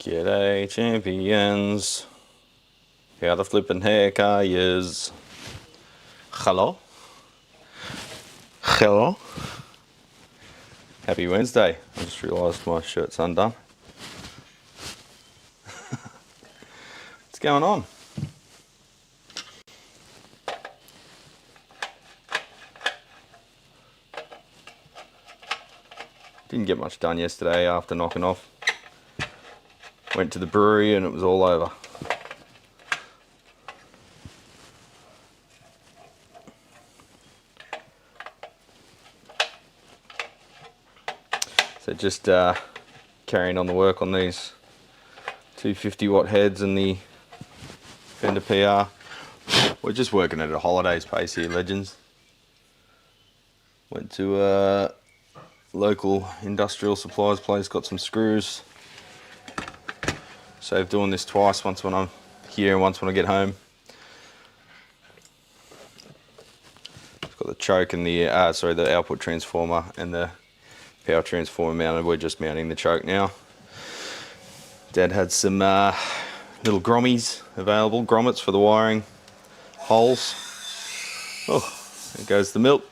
G'day champions, how the flippin' heck are yous? Hello? Hello? Happy Wednesday. I just realised my shirt's undone. What's going on? Didn't get much done yesterday after knocking off. Went to the brewery and it was all over. So just carrying on the work on these 250 watt heads and the Fender PR. We're just working at a holiday's pace here, legends. Went to a local industrial supplies place, got some screws. So doing this twice, once when I'm here and once when I get home. I've got the choke and the the output transformer and the power transformer mounted. We're just mounting the choke now. Dad had some little grommies available, grommets for the wiring holes. Oh, there goes the milk.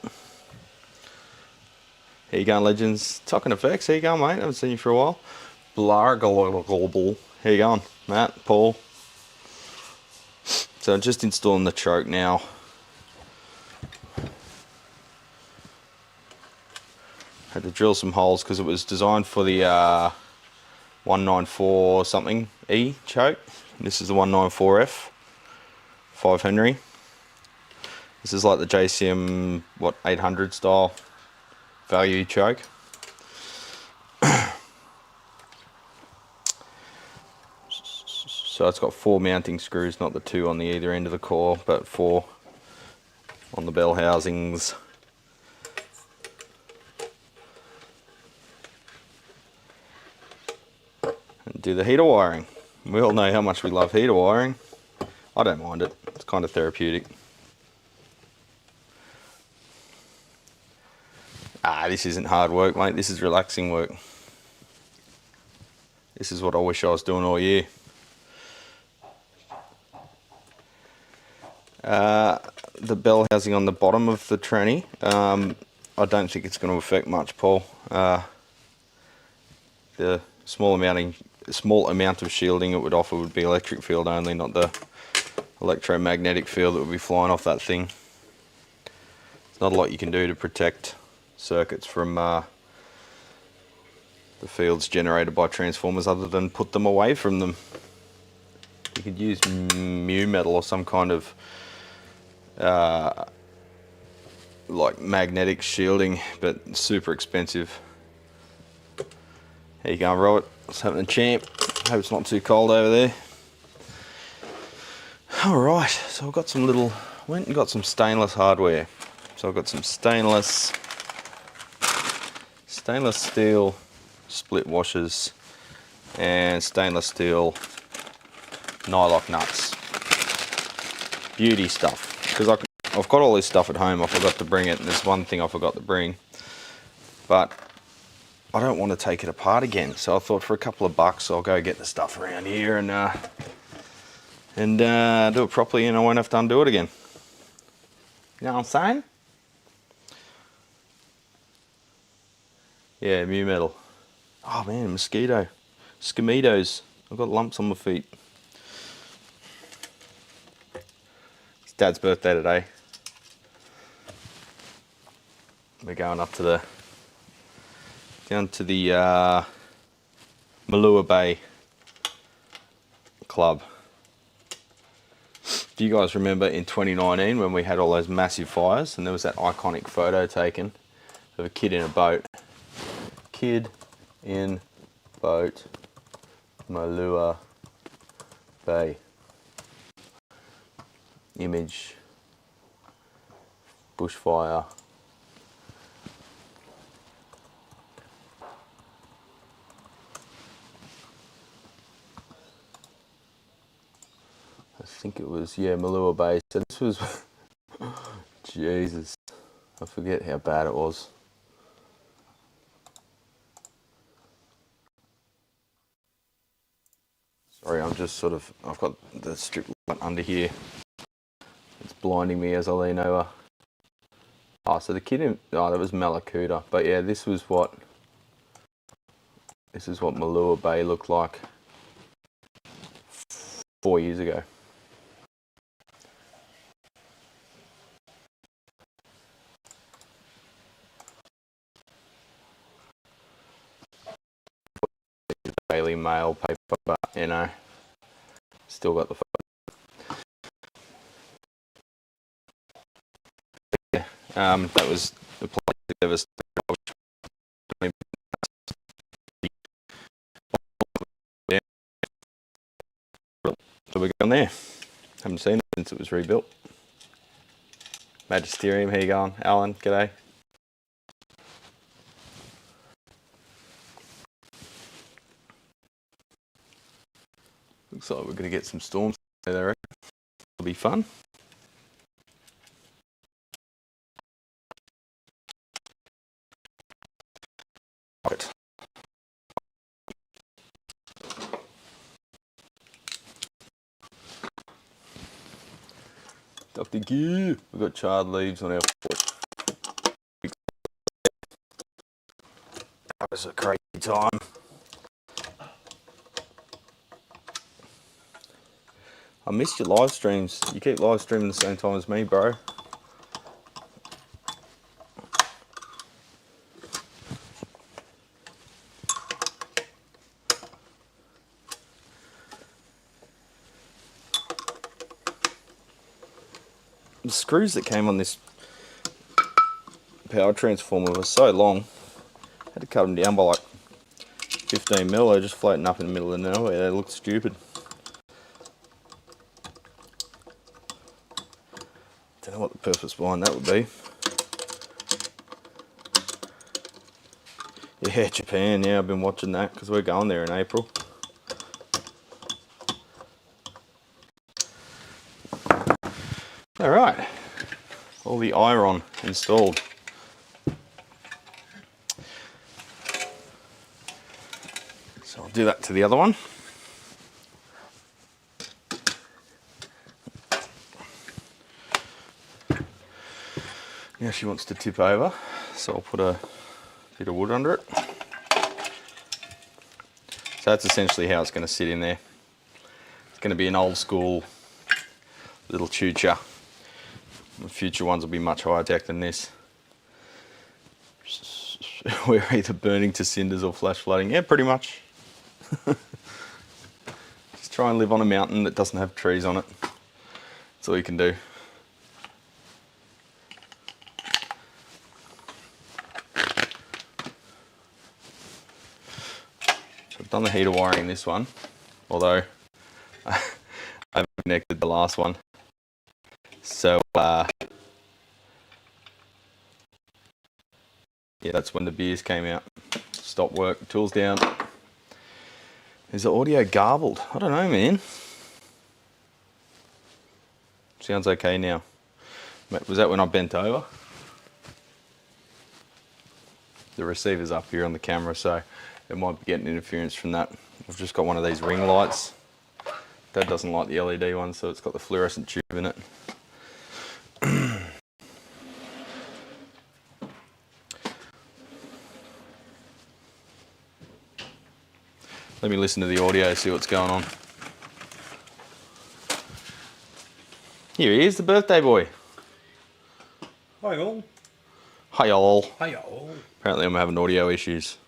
How you going, legends? Talking effects, how you going, mate? Haven't seen you for a while. Blargle. How you going, Matt, Paul? So just installing the choke now. Had to drill some holes because it was designed for the 194 something E choke. This is the 194F, 5 Henry. This is like the JCM 800 style value choke. So it's got 4 mounting screws, not the 2 on the either end of the core, but 4 on the bell housings. And do the heater wiring. We all know how much we love heater wiring. I don't mind it, it's kind of therapeutic. This isn't hard work, mate, this is relaxing work. This is what I wish I was doing all year. The bell housing on the bottom of the tranny, I don't think it's going to affect much, Paul. The small amount of shielding it would offer would be electric field only, not the electromagnetic field that would be flying off that thing. There's not a lot you can do to protect circuits from the fields generated by transformers other than put them away from them. You could use mu metal or some kind of like magnetic shielding, but super expensive. How you going, Robert? What's happening, champ? Hope it's not too cold over there. Alright, so I've got some went and got some stainless hardware. So I've got some stainless steel split washers and stainless steel nylock nuts. Beauty stuff. Because I've got all this stuff at home, I forgot to bring it, and there's one thing I forgot to bring. But I don't want to take it apart again, so I thought for a couple of bucks I'll go get the stuff around here and do it properly, and I won't have to undo it again. You know what I'm saying? Yeah, mu metal. Oh man, mosquitoes. I've got lumps on my feet. It's Dad's birthday today. We're going up to down to the Malua Bay Club. Do you guys remember in 2019 when we had all those massive fires and there was that iconic photo taken of a kid in a boat? Kid in boat, Malua Bay. Image, bushfire. I think it was, yeah, Malua Bay. So this was, Jesus, I forget how bad it was. Sorry, I'm just sort of, I've got the strip light under here. It's blinding me as I lean over. Oh, so the kit in, oh, that was Malakuta. But yeah, this is what Malua Bay looked like 4 years ago. Daily Mail paper, but you know, still got the photo. Yeah, that was the plastic service. Yeah. So we're going there. Haven't seen it since it was rebuilt. Magisterium, how you going? Alan, g'day. Looks like we're going to get some storms there. It'll be fun. Right. Dr. Gear, we've got charred leaves on our porch. That was a crazy time. I missed your live streams. You keep live streaming the same time as me, bro. The screws that came on this power transformer were so long, I had to cut them down by like 15 mil. They're just floating up in the middle of nowhere. They look stupid. Don't know what the purpose behind that would be. Yeah, Japan, yeah, I've been watching that because we're going there in April. Alright, all the iron installed. So I'll do that to the other one. Now she wants to tip over, so I'll put a bit of wood under it. So that's essentially how it's going to sit in there. It's going to be an old school little chucha. The future ones will be much higher tech than this. We're either burning to cinders or flash flooding. Yeah, pretty much. Just try and live on a mountain that doesn't have trees on it. That's all you can do. So I've done the heater wiring in this one, although I haven't connected the last one. So yeah, that's when the beers came out. Stop work, tools down. Is the audio garbled? I don't know, man. Sounds okay now. Was that when I bent over? The receiver's up here on the camera, so it might be getting interference from that. I've just got one of these ring lights. Dad doesn't like the LED one, so it's got the fluorescent tube in it. Let me listen to the audio, see what's going on. Here he is, the birthday boy. Hi all. Hi all. Hi all. Apparently I'm having audio issues.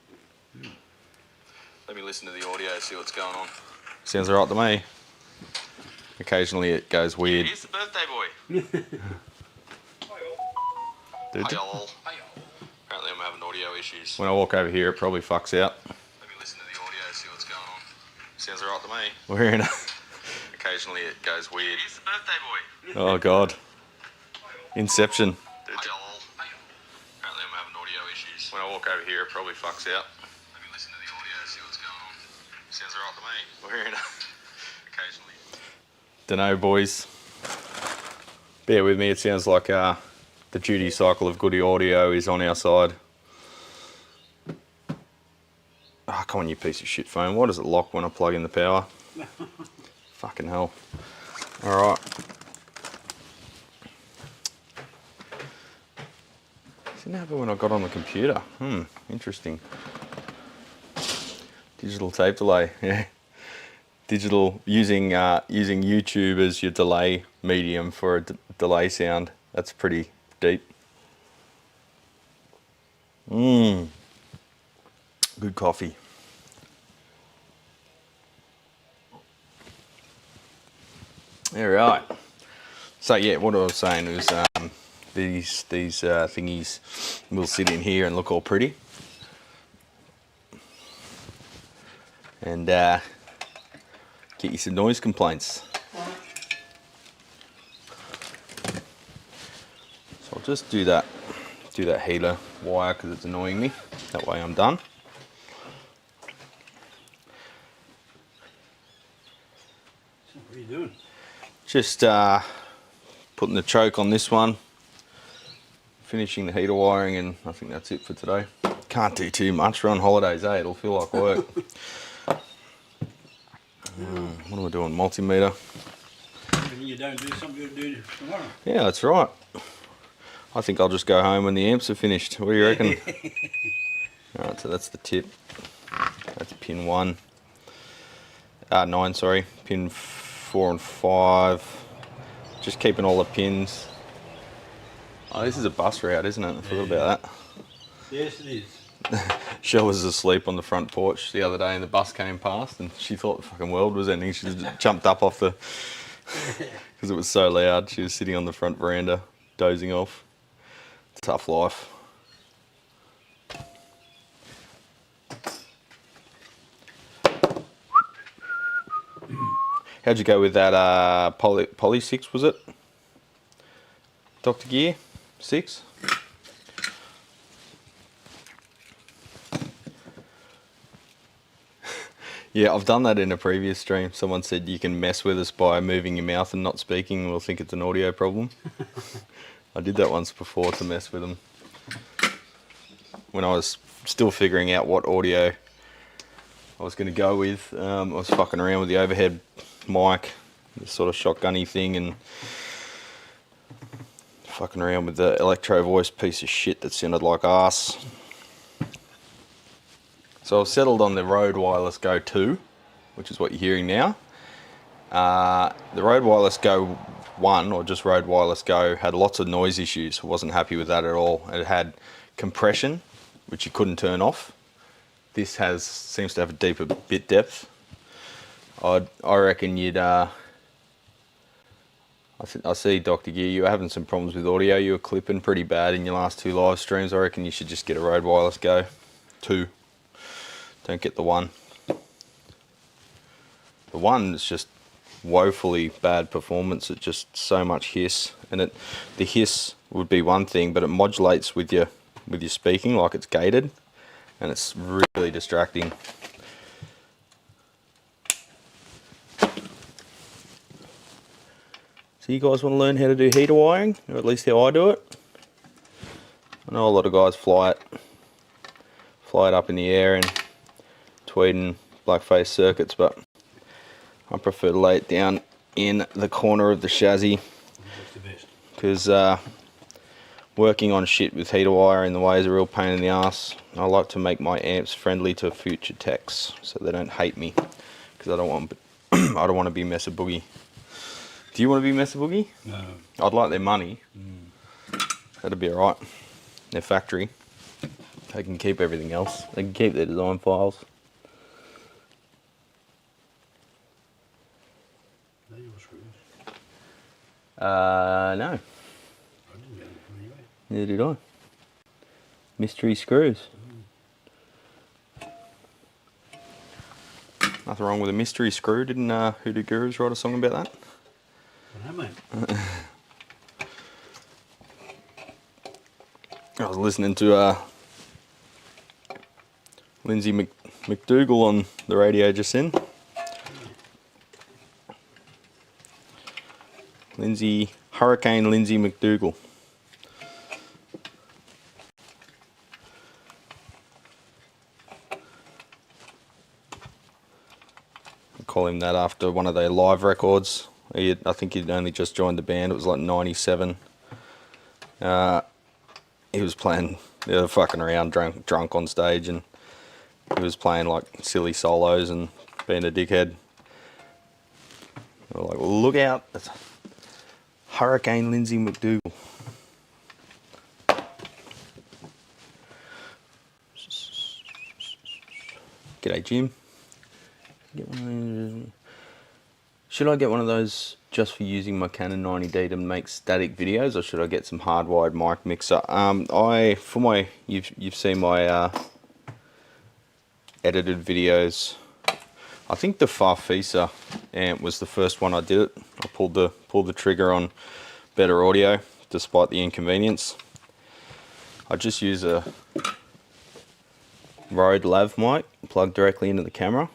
Let me listen to the audio, see what's going on. Sounds alright to me. Occasionally it goes weird. Here he is, the birthday boy. Hi all. Dude. Hi all. Hi all. Apparently I'm having audio issues. When I walk over here it probably fucks out. Sounds alright to me. We're in a... Occasionally it goes weird. Here's the birthday boy. Oh god. Inception. Apparently I'm having audio issues. When I walk over here it probably fucks out. Let me listen to the audio, see what's going on. Sounds alright to me. We're in a... Occasionally. Dunno boys. Bear with me, it sounds like the duty cycle of Goody Audio is on our side. Oh, come on, you piece of shit phone. Why does it lock when I plug in the power? Fucking hell. Alright. Didn't happen when I got on the computer. Interesting. Digital tape delay, yeah. Digital, using YouTube as your delay medium for a delay sound. That's pretty deep. Good coffee. All right. So yeah, what I was saying was these thingies will sit in here and look all pretty, and get you some noise complaints. So I'll just do that heater wire because it's annoying me. That way I'm done. So what are you doing? Just putting the choke on this one, finishing the heater wiring, and I think that's it for today. Can't do too much. We're on holidays, eh? It'll feel like work. What am I doing? Multimeter. You don't do something you'll do tomorrow. Yeah, that's right. I think I'll just go home when the amps are finished. What do you reckon? Alright, so that's the tip. That's pin 9, sorry. Pin 4 and 5. Just keeping all the pins. Oh, this is a bus route, isn't it? I forgot about that. Yes, it is. Shell was asleep on the front porch the other day and the bus came past and she thought the fucking world was ending. She just jumped up off the... because it was so loud. She was sitting on the front veranda, dozing off. Tough life. How'd you go with that Poly 6, was it? Dr. Gear 6? Yeah, I've done that in a previous stream. Someone said you can mess with us by moving your mouth and not speaking and we'll think it's an audio problem. I did that once before to mess with them. When I was still figuring out what audio I was going to go with, I was fucking around with the overhead mic, this sort of shotgunny thing, and fucking around with the electro voice piece of shit that sounded like arse. So I've settled on the Rode Wireless Go 2, which is what you're hearing now. The Rode Wireless Go 1, or just Rode Wireless Go, had lots of noise issues. I wasn't happy with that at all. It had compression, which you couldn't turn off. This seems to have a deeper bit depth. I reckon you'd... I see, Dr. Gear, you were having some problems with audio. You were clipping pretty bad in your last 2 live streams. I reckon you should just get a Rode Wireless Go 2. Don't get the 1. The 1 is just woefully bad performance. It's just so much hiss, and the hiss would be one thing, but it modulates with your speaking like it's gated, and it's really distracting. So you guys want to learn how to do heater wiring, or at least how I do it? I know a lot of guys fly it up in the air and tweed and blackface circuits, but I prefer to lay it down in the corner of the chassis, because working on shit with heater wire in the way is a real pain in the ass. I like to make my amps friendly to future techs so they don't hate me, because I don't want I don't want to be Mesa Boogie. Do you want to be Mesa Boogie? No. I'd like their money. That'd be alright. Their factory. They can keep everything else. They can keep their design files. No. Neither did I. Mystery screws. Nothing wrong with a mystery screw. Didn't Hoodoo Gurus write a song about that? I know, mate. I was listening to Lindsay McDougall on the radio just then. Hurricane Lindsay McDougall. call him that after one of their live records. I think he'd only just joined the band. It was like 97. He was playing, fucking around, drunk on stage, and he was playing like silly solos and being a dickhead. They were like, look out, it's Hurricane Lindsay McDougal. G'day, Jim. Should I get one of those just for using my Canon 90D to make static videos, or should I get some hardwired mic mixer? You've seen my edited videos. I think the Farfisa amp was the first one I did it. I pulled the trigger on better audio despite the inconvenience. I just use a Rode lav mic plugged directly into the camera.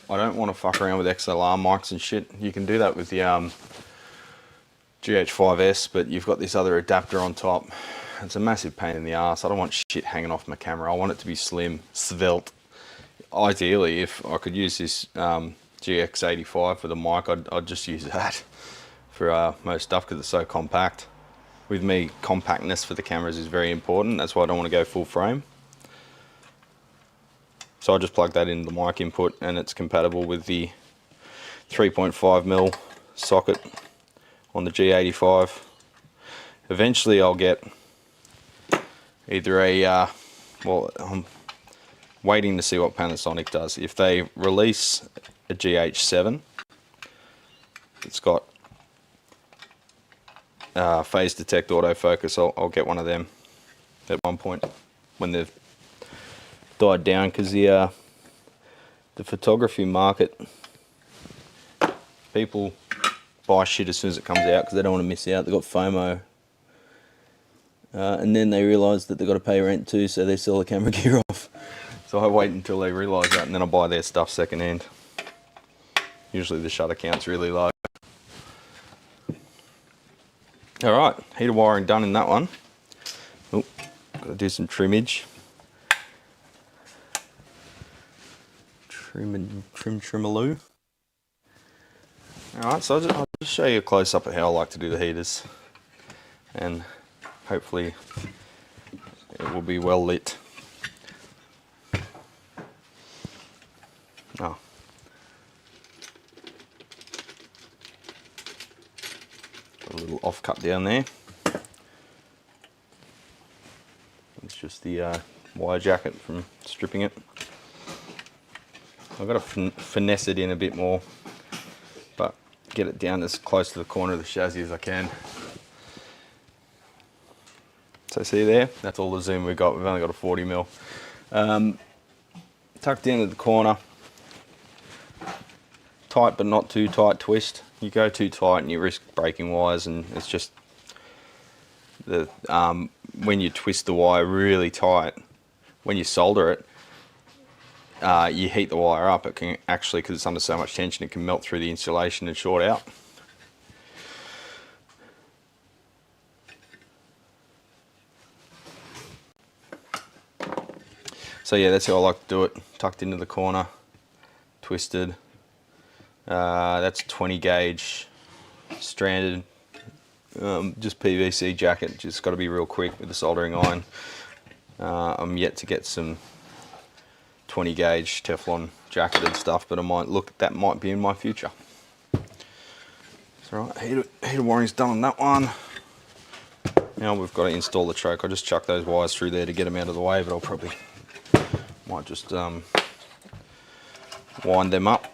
I don't want to fuck around with XLR mics and shit. You can do that with the GH5s, but you've got this other adapter on top. It's a massive pain in the ass. I don't want shit hanging off my camera. I want it to be slim, svelte. Ideally, if I could use this GX85 for the mic, I'd just use that for most stuff because it's so compact. With me, compactness for the cameras is very important. That's why I don't want to go full frame. So I just plug that into the mic input, and it's compatible with the 3.5mm socket on the G85. Eventually I'll get either a, well, I'm waiting to see what Panasonic does. If they release a GH7, it's got phase detect autofocus, I'll get one of them at one point when they've died down, because the photography market, people buy shit as soon as it comes out because they don't want to miss out. They've got FOMO, and then they realise that they've got to pay rent too, so they sell the camera gear off. So I wait until they realise that, and then I buy their stuff second hand. Usually the shutter count's really low. Alright, heater wiring done in that one. Oh, gotta do some trimmage. Trimaloo. Alright, so I'll just show you a close-up of how I like to do the heaters. And hopefully it will be well lit. Oh. Got a little off-cut down there. It's just the wire jacket from stripping it. I've got to finesse it in a bit more, but get it down as close to the corner of the chassis as I can. So see there, that's all the zoom we've got. We've only got a 40mm. Tucked into the corner. Tight but not too tight twist. You go too tight and you risk breaking wires, and it's just the when you twist the wire really tight, when you solder it, you heat the wire up. It can actually, because it's under so much tension, it can melt through the insulation and short out. So yeah, that's how I like to do it. Tucked into the corner, twisted. That's 20 gauge, stranded, just PVC jacket. Just got to be real quick with the soldering iron. I'm yet to get some 20 gauge Teflon jacketed stuff, but that might be in my future. That's right, heater wiring's done on that one. Now we've got to install the choke. I just chuck those wires through there to get them out of the way, but I'll probably might just wind them up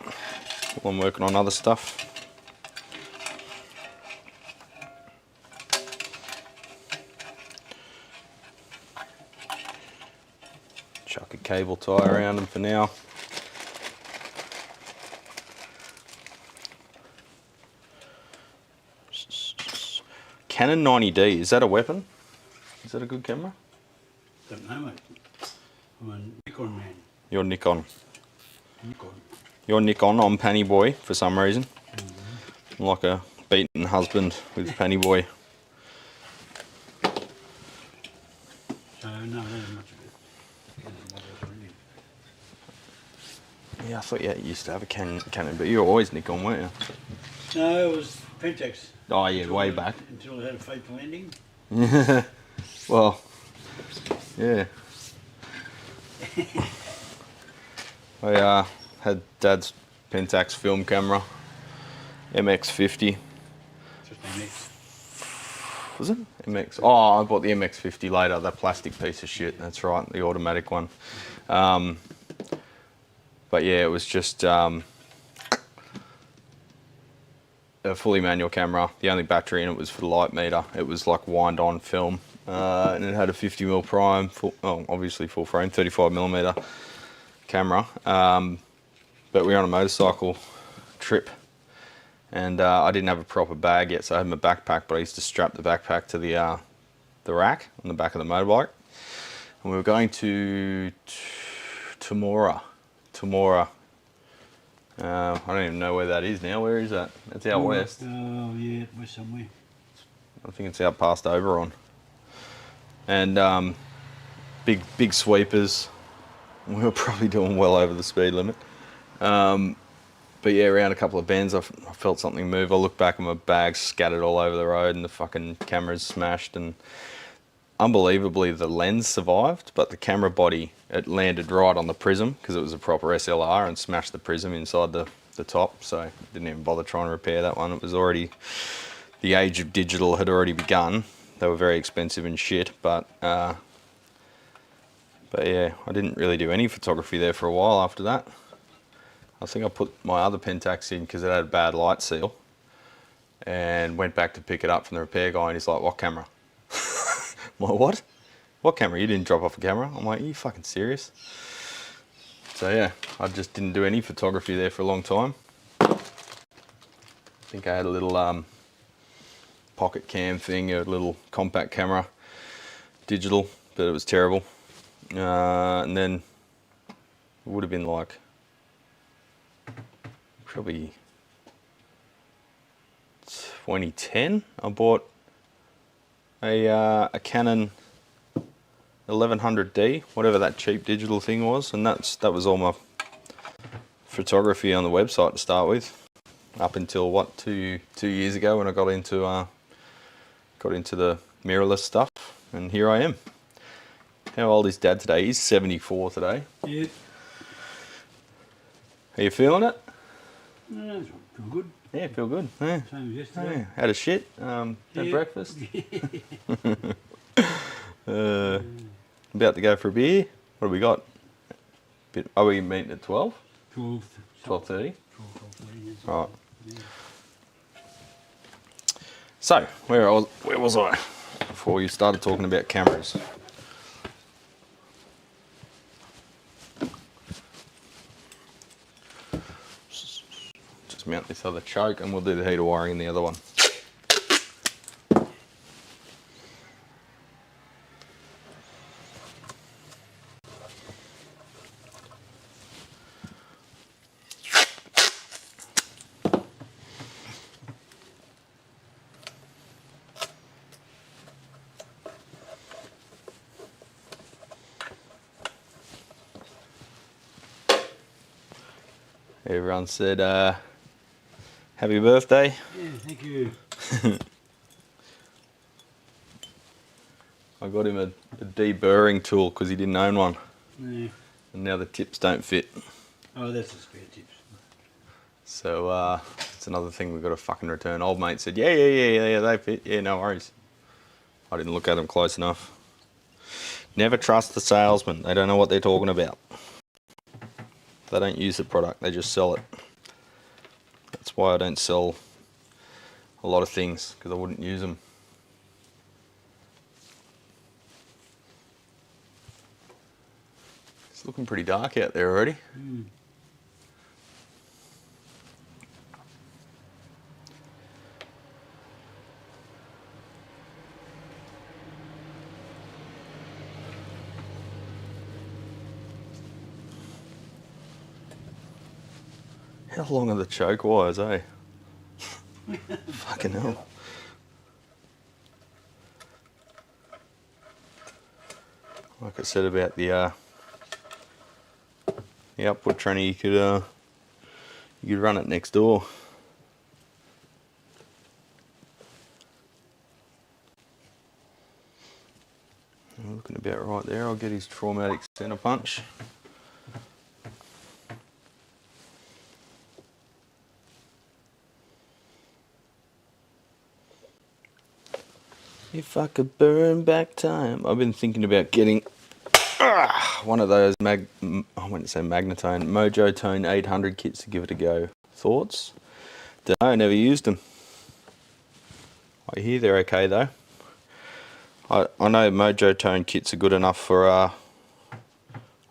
while I'm working on other stuff. Chuck a cable tie around them for now. Canon 90D, is that a weapon? Is that a good camera? Don't know, mate. I'm a Nikon man. You're Nikon. Nikon. You're Nikon, I'm Panny Boy for some reason. I'm like a beaten husband with Panny Boy. So no, there's much of it. Yeah, I thought you used to have a Canon, but you were always Nikon, weren't you? No, it was Pentax. Oh yeah, way back. Until I had a fatal ending. Well, yeah. I had Dad's Pentax film camera, MX50. Just a mix. Was it? MX? Oh, I bought the MX50 later, that plastic piece of shit, that's right, the automatic one. But yeah, it was just a fully manual camera. The only battery in it was for the light meter. It was like wind on film. And it had a 50mm prime, obviously full frame, 35mm camera. But we were on a motorcycle trip and I didn't have a proper bag yet, so I had my backpack, but I used to strap the backpack to the rack on the back of the motorbike. And we were going to Temora. I don't even know where that is now. Where is that? It's out west. Oh yeah, we're somewhere. I think it's out past Oberon. And big sweepers. We were probably doing well over the speed limit. But yeah, around a couple of bends, I felt something move. I looked back and my bag's scattered all over the road and the fucking camera's smashed. And unbelievably, the lens survived, but the camera body, it landed right on the prism because it was a proper SLR and smashed the prism inside the top. So I didn't even bother trying to repair that one. It was already, the age of digital had already begun. They were very expensive and shit, but yeah, I didn't really do any photography there for a while after that. I think I put my other Pentax in because it had a bad light seal and went back to pick it up from the repair guy and he's like, what camera? I'm like, what? What camera? You didn't drop off a camera? I'm like, are you fucking serious? So yeah, I just didn't do any photography there for a long time. I think I had a little pocket cam thing, a little compact camera, digital, but it was terrible. And then it would have been like probably 2010. I bought a Canon 1100D, whatever that cheap digital thing was, and that was all my photography on the website to start with, up until what, two years ago when I got into the mirrorless stuff, and here I am. How old is Dad today? He's 74 today. Yeah. Are you feeling it? No, feel good. Yeah, feel good. Yeah. Same as yesterday. Yeah. Had a shit. Had breakfast. About to go for a beer. What have we got? Are we meeting at 12? 12. 12:30? 12:30, yes. Right. Yeah. So, where was I before you started talking about cameras? Just mount this other choke and we'll do the heater wiring in the other one. Everyone said, happy birthday. Yeah, thank you. I got him a deburring tool because he didn't own one. Yeah. And now the tips don't fit. Oh, that's the spare tips. So it's another thing we've got to fucking return. Old mate said, yeah, they fit. Yeah, no worries. I didn't look at them close enough. Never trust the salesman. They don't know what they're talking about. They don't use the product, they just sell it. That's why I don't sell a lot of things, because I wouldn't use them. It's looking pretty dark out there already. Mm. How long are the choke wires, eh? Fucking hell. Like I said about the the upward tranny, you could run it next door. I'm looking about right there. I'll get his traumatic center punch. If I could burn back time. I've been thinking about getting one of those I wouldn't say magnetone, Magewell 800 kits to give it a go. Thoughts? Don't know, never used them. I hear they're okay though. I know Magewell kits are good enough for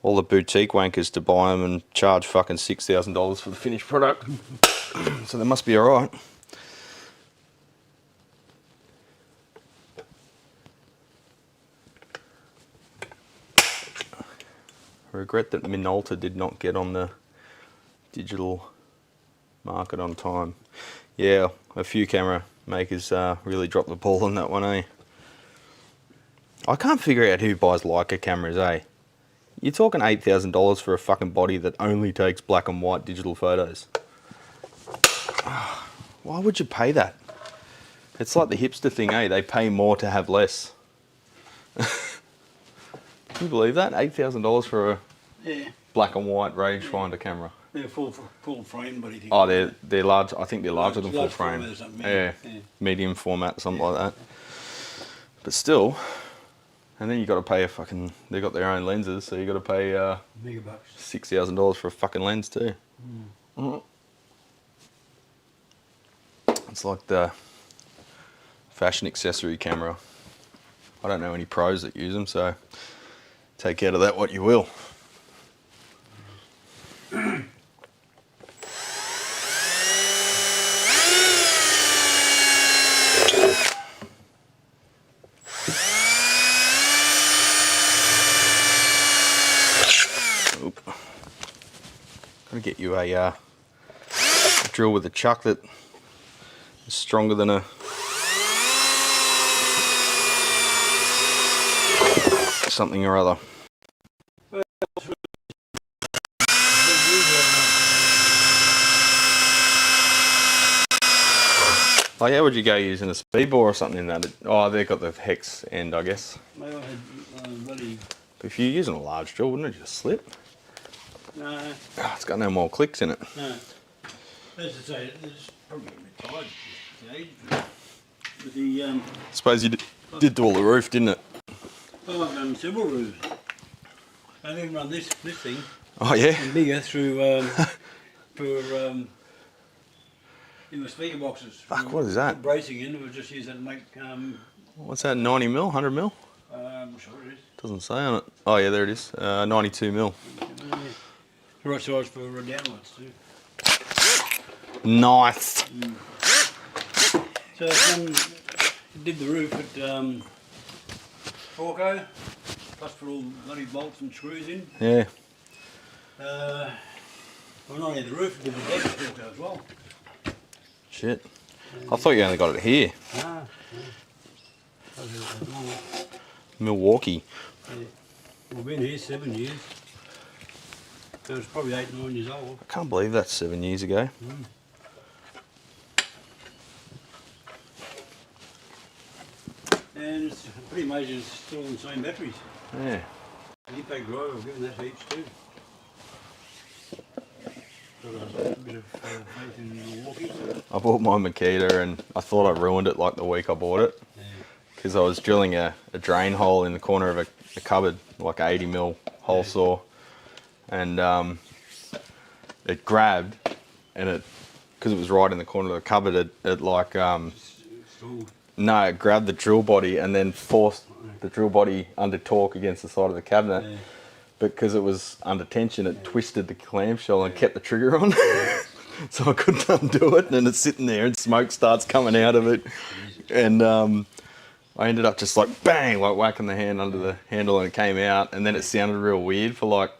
all the boutique wankers to buy them and charge fucking $6,000 for the finished product. So they must be alright. I regret that Minolta did not get on the digital market on time. Yeah, a few camera makers really dropped the ball on that one, eh? I can't figure out who buys Leica cameras, eh? You're talking $8,000 for a fucking body that only takes black and white digital photos. Why would you pay that? It's like the hipster thing, eh? They pay more to have less. Can you believe that? $8,000 for a black and white rangefinder camera. They're full frame, but oh, they're large. I think they're larger than full frame. Yeah, medium format, something like that. But still, and then you got to pay a fucking. They got their own lenses, so you got to pay megabucks. $6,000 for a fucking lens too. It's like the fashion accessory camera. I don't know any pros that use them, so take out of that what you will. Gonna get you a drill with a chuck that is stronger than a something or other. Oh yeah, would you go using a speed bore or something in that? Oh, they've got the hex end, I guess. Maybe I had but if you're using a large drill, wouldn't it just slip? No. Oh, it's got no more clicks in it. No. As I say, it's probably a bit tired at this stage. But I suppose you did do all the roof, didn't it? Well, I've done several roofs. I didn't run this thing. Oh yeah? And bigger through, in the speaker boxes. Fuck, what is that? Bracing in, we'll just use that to make... what's that, 90mm, 100mm? I'm sure it is. Doesn't say on it. Oh yeah, there it is, 92mm. The right size for downlights too. Nice! So did the roof at Forco, plus put all bloody bolts and screws in. Yeah. Well, not only the roof, did the deck at Forco as well. Shit. I thought you only got it here. Ah, Milwaukee. yeah. We've been here 7 years. So it's probably 8, 9 years old. I can't believe that's 7 years ago. And it's pretty amazing it's still on the same batteries. Yeah. The impact drive, I've given that heaps too. Got a bit of faith in Milwaukee. I bought my Makita and I thought I ruined it like the week I bought it. Because I was drilling a drain hole in the corner of a cupboard, like 80mm hole saw. And it grabbed, and it, because it was right in the corner of the cupboard, it like, no, it grabbed the drill body and then forced the drill body under torque against the side of the cabinet. Yeah. But because it was under tension, it twisted the clamshell and kept the trigger on. So I couldn't undo it, and it's sitting there and smoke starts coming out of it. And I ended up just like bang, like whacking the hand under the handle, and it came out, and then it sounded real weird for like,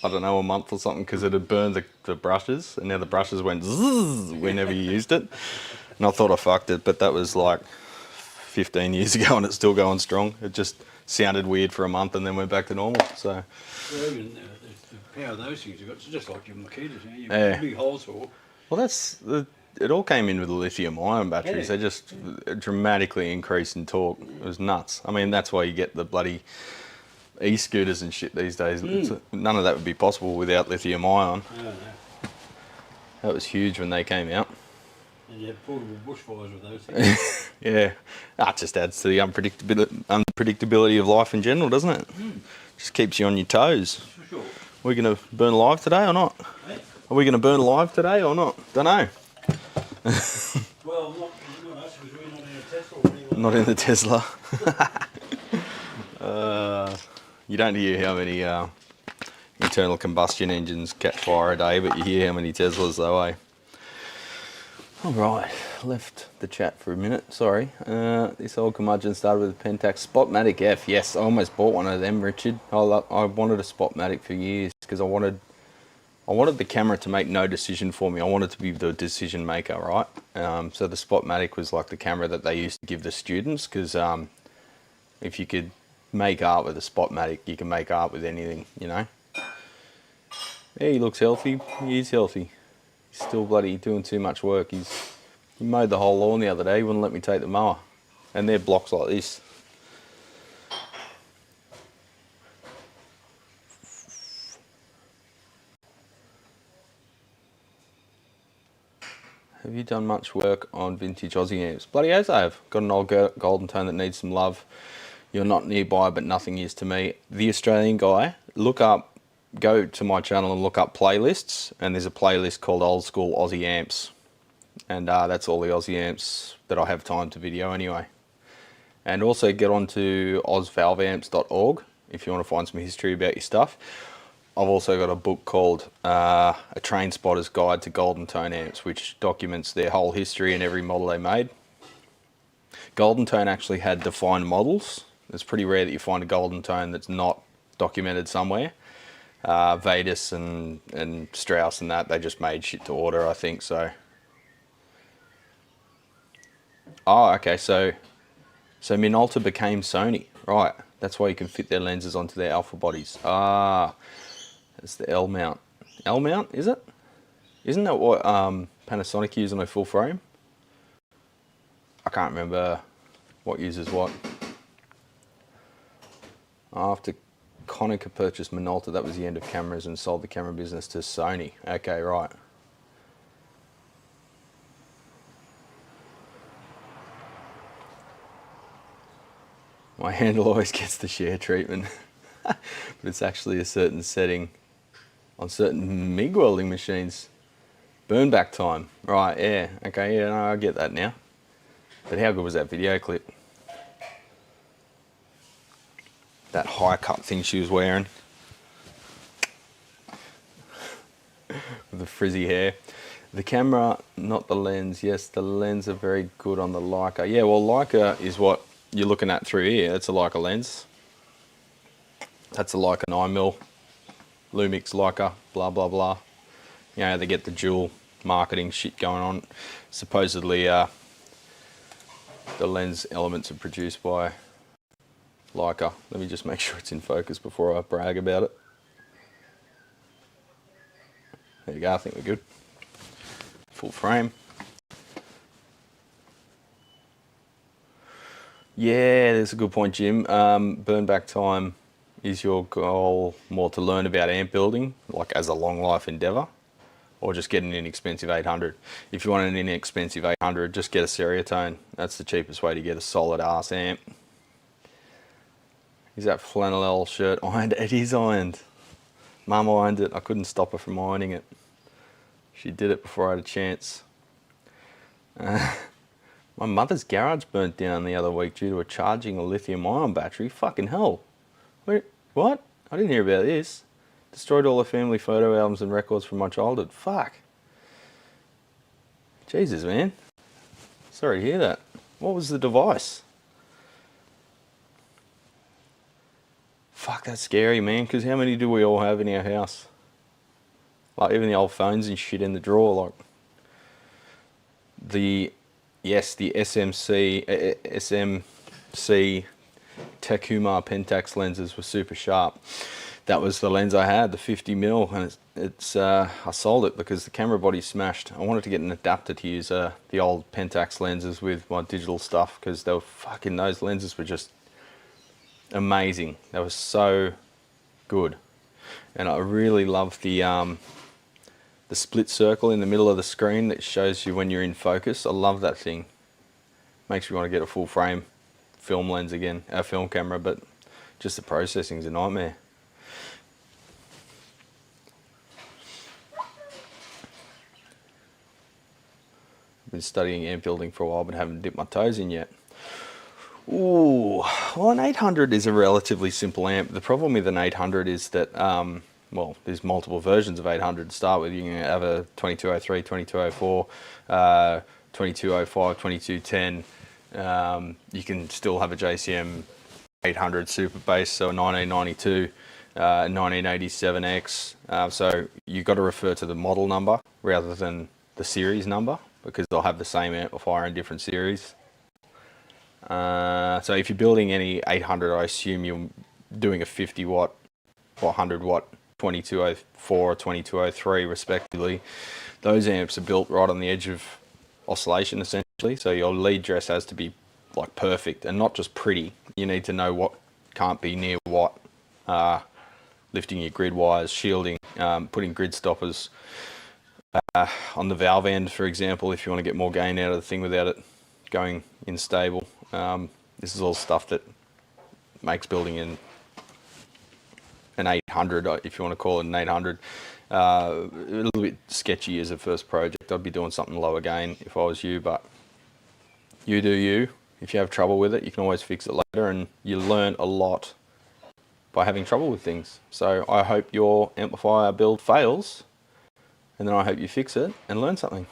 I don't know, a month or something, because it had burned the brushes, and now the brushes went zzz whenever you used it. And I thought I fucked it, but that was like 15 years ago and it's still going strong. It just sounded weird for a month and then went back to normal. So. Well, even the power of those things, it's just like your Makitas, you know, Yeah. big holes for. Well, it all came in with the lithium-ion batteries. Yeah. They just dramatically increased in torque. It was nuts. I mean, that's why you get the bloody e-scooters and shit these days. None of that would be possible without lithium-ion. No. That was huge when they came out. And you have portable bushfires with those things. Yeah, that just adds to the unpredictability of life in general, doesn't it? Just keeps you on your toes. For sure. Are we going to burn alive today or not? Hey? Are we going to burn alive today or not? Don't know. Well, not us, because we're not in a Tesla or anything. Not in the Tesla. You don't hear how many internal combustion engines catch fire a day, but you hear how many Teslas though, eh? Alright, left the chat for a minute, sorry. This old curmudgeon started with a Pentax Spotmatic F. Yes, I almost bought one of them, Richard. I wanted a Spotmatic for years because I wanted the camera to make no decision for me. I wanted to be the decision maker, right? So the Spotmatic was like the camera that they used to give the students, because if you could make art with a Spotmatic, you can make art with anything, you know? Yeah, he looks healthy. He is healthy. He's still bloody doing too much work. He mowed the whole lawn the other day. He wouldn't let me take the mower. And they're blocks like this. Have you done much work on vintage Aussie amps? Bloody as I have. Got an old golden tone that needs some love. You're not nearby, but nothing is to me. The Australian guy, go to my channel and look up playlists, and there's a playlist called Old School Aussie Amps. And that's all the Aussie amps that I have time to video anyway. And also get onto ozvalveamps.org if you want to find some history about your stuff. I've also got a book called A Train Spotter's Guide to Golden Tone Amps, which documents their whole history and every model they made. Golden Tone actually had defined models. It's pretty rare that you find a Golden Tone that's not documented somewhere. Vadis and Strauss and that, they just made shit to order, I think, so. Oh, okay, so Minolta became Sony, right? That's why you can fit their lenses onto their alpha bodies. Ah, that's the L mount. L mount, is it? Isn't that what Panasonic use on their full frame? I can't remember what uses what. After Konica purchased Minolta, that was the end of cameras and sold the camera business to Sony. Okay, right. My handle always gets the share treatment, but it's actually a certain setting on certain MIG welding machines. Burn back time. Right, yeah. Okay, yeah, no, I get that now. But how good was that video clip? That high cut thing she was wearing. With the frizzy hair. The camera, not the lens. Yes, the lens are very good on the Leica. Yeah, well, Leica is what you're looking at through here. That's a Leica lens. That's a Leica 9mm. Lumix Leica, blah, blah, blah. You know, they get the dual marketing shit going on. Supposedly, the lens elements are produced by Leica. Let me just make sure it's in focus before I brag about it. There you go, I think we're good. Full frame. Yeah, that's a good point, Jim. Burn back time, is your goal more to learn about amp building, like as a long life endeavor, or just get an inexpensive 800? If you want an inexpensive 800, just get a Seriatone. That's the cheapest way to get a solid ass amp. Is that flannel shirt ironed? It is ironed. Mum ironed it. I couldn't stop her from ironing it. She did it before I had a chance. My mother's garage burnt down the other week due to charging a lithium-ion battery. Fucking hell. Wait, what? I didn't hear about this. Destroyed all the family photo albums and records from my childhood. Fuck. Jesus, man. Sorry to hear that. What was the device? Fuck, that's scary, man, because how many do we all have in our house? Like, even the old phones and shit in the drawer, like... Yes, the SMC Technica Pentax lenses were super sharp. That was the lens I had, the 50mm, and I sold it because the camera body smashed. I wanted to get an adapter to use the old Pentax lenses with my digital stuff, because they were fucking, those lenses were just amazing. They were so good. And I really love the split circle in the middle of the screen that shows you when you're in focus. I love that thing. Makes me want to get a full frame film lens again, a film camera, but just the processing's a nightmare. I've been studying amp building for a while, but haven't dipped my toes in yet. Ooh, well, an 800 is a relatively simple amp. The problem with an 800 is that, well, there's multiple versions of 800 to start with. You can have a 2203, 2204, 2205, 2210. You can still have a JCM 800 super bass, so a 1992, 1987X. So you've got to refer to the model number rather than the series number, because they'll have the same amplifier in different series. So if you're building any 800, I assume you're doing a 50 watt or 100 watt 2204 or 2203 respectively. Those amps are built right on the edge of oscillation essentially, so your lead dress has to be like perfect and not just pretty. You need to know what can't be near what, lifting your grid wires, shielding, putting grid stoppers on the valve end, for example, if you want to get more gain out of the thing without it going unstable. This is all stuff that makes building an 800, if you want to call it an 800, a little bit sketchy as a first project. I'd be doing something lower gain if I was you, but you do you. If you have trouble with it, you can always fix it later, and you learn a lot by having trouble with things. So I hope your amplifier build fails, and then I hope you fix it and learn something.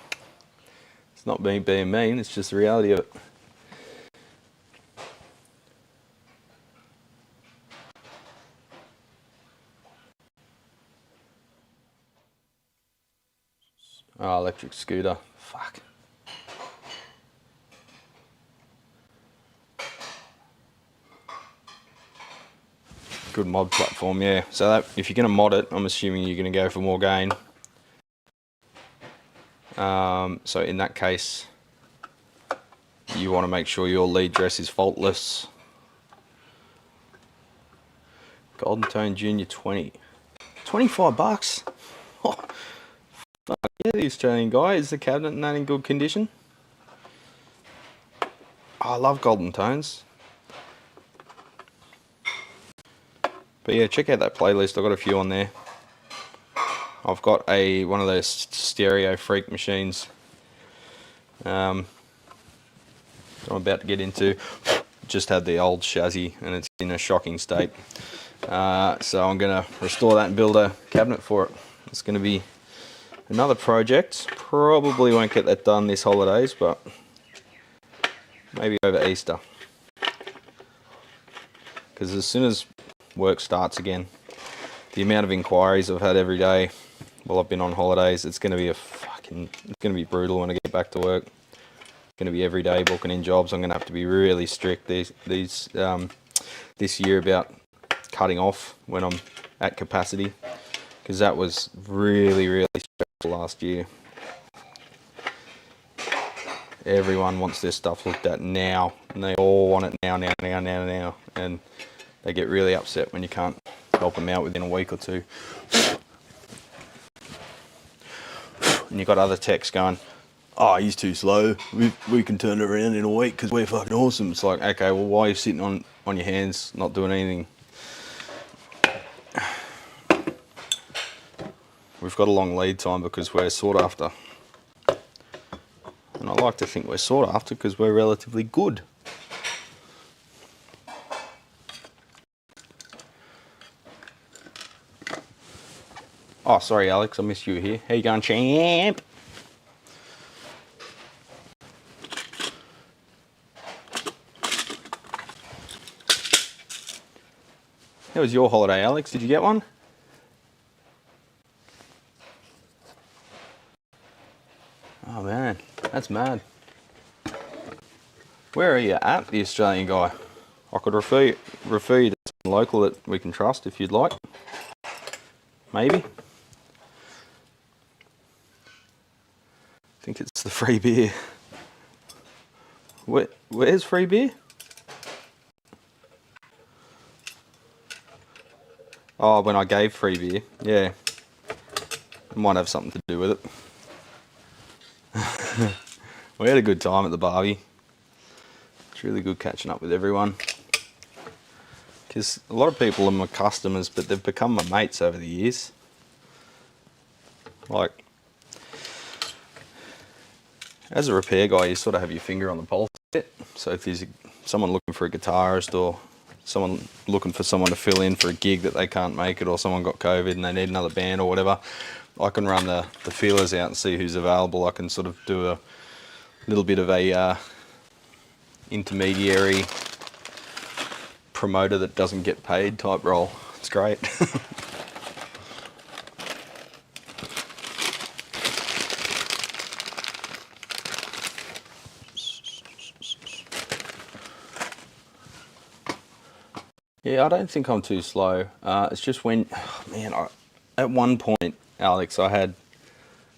It's not me being mean, it's just the reality of it. Oh, electric scooter. Fuck. Good mod platform, yeah. So that, if you're going to mod it, I'm assuming you're going to go for more gain. So in that case, you want to make sure your lead dress is faultless. Golden Tone Junior 20. 25 bucks? Oh, fuck yeah, the Australian guy. Is the cabinet and that in good condition? Oh, I love Golden Tones. But yeah, check out that playlist. I've got a few on there. I've got one of those stereo freak machines I'm about to get into. Just had the old chassis and it's in a shocking state. So I'm going to restore that and build a cabinet for it. It's going to be another project. Probably won't get that done this holidays, but maybe over Easter. Because as soon as work starts again, the amount of inquiries I've had every day while I've been on holidays, it's going to be it's going to be brutal when I get back to work. It's going to be every day booking in jobs. I'm going to have to be really strict this year about cutting off when I'm at capacity, because that was really stressful last year. Everyone wants their stuff looked at now, and they all want it now, and they get really upset when you can't help them out within a week or two. And you've got other techs going, oh, he's too slow, we can turn it around in a week because we're fucking awesome. It's like, okay, well, why are you sitting on your hands not doing anything? We've got a long lead time because we're sought after. And I like to think we're sought after because we're relatively good. Oh, sorry, Alex, I missed you here. How you going, champ? How was your holiday, Alex? Did you get one? Oh man, that's mad. Where are you at, the Australian guy? I I could refer you to someone local that we can trust if you'd like. Maybe. I think it's the free beer. Where's free beer? Oh, when I gave free beer. Yeah. It might have something to do with it. We had a good time at the barbie. It's really good catching up with everyone. Because a lot of people are my customers, but they've become my mates over the years. Like, as a repair guy, you sort of have your finger on the pulse a bit. So if there's someone looking for a guitarist, or someone looking for someone to fill in for a gig that they can't make it, or someone got COVID and they need another band or whatever, I can run the feelers out and see who's available. I can sort of do a little bit of a intermediary promoter that doesn't get paid type role. It's great. Yeah, I don't think I'm too slow. It's just when, oh man, at one point, Alex, I had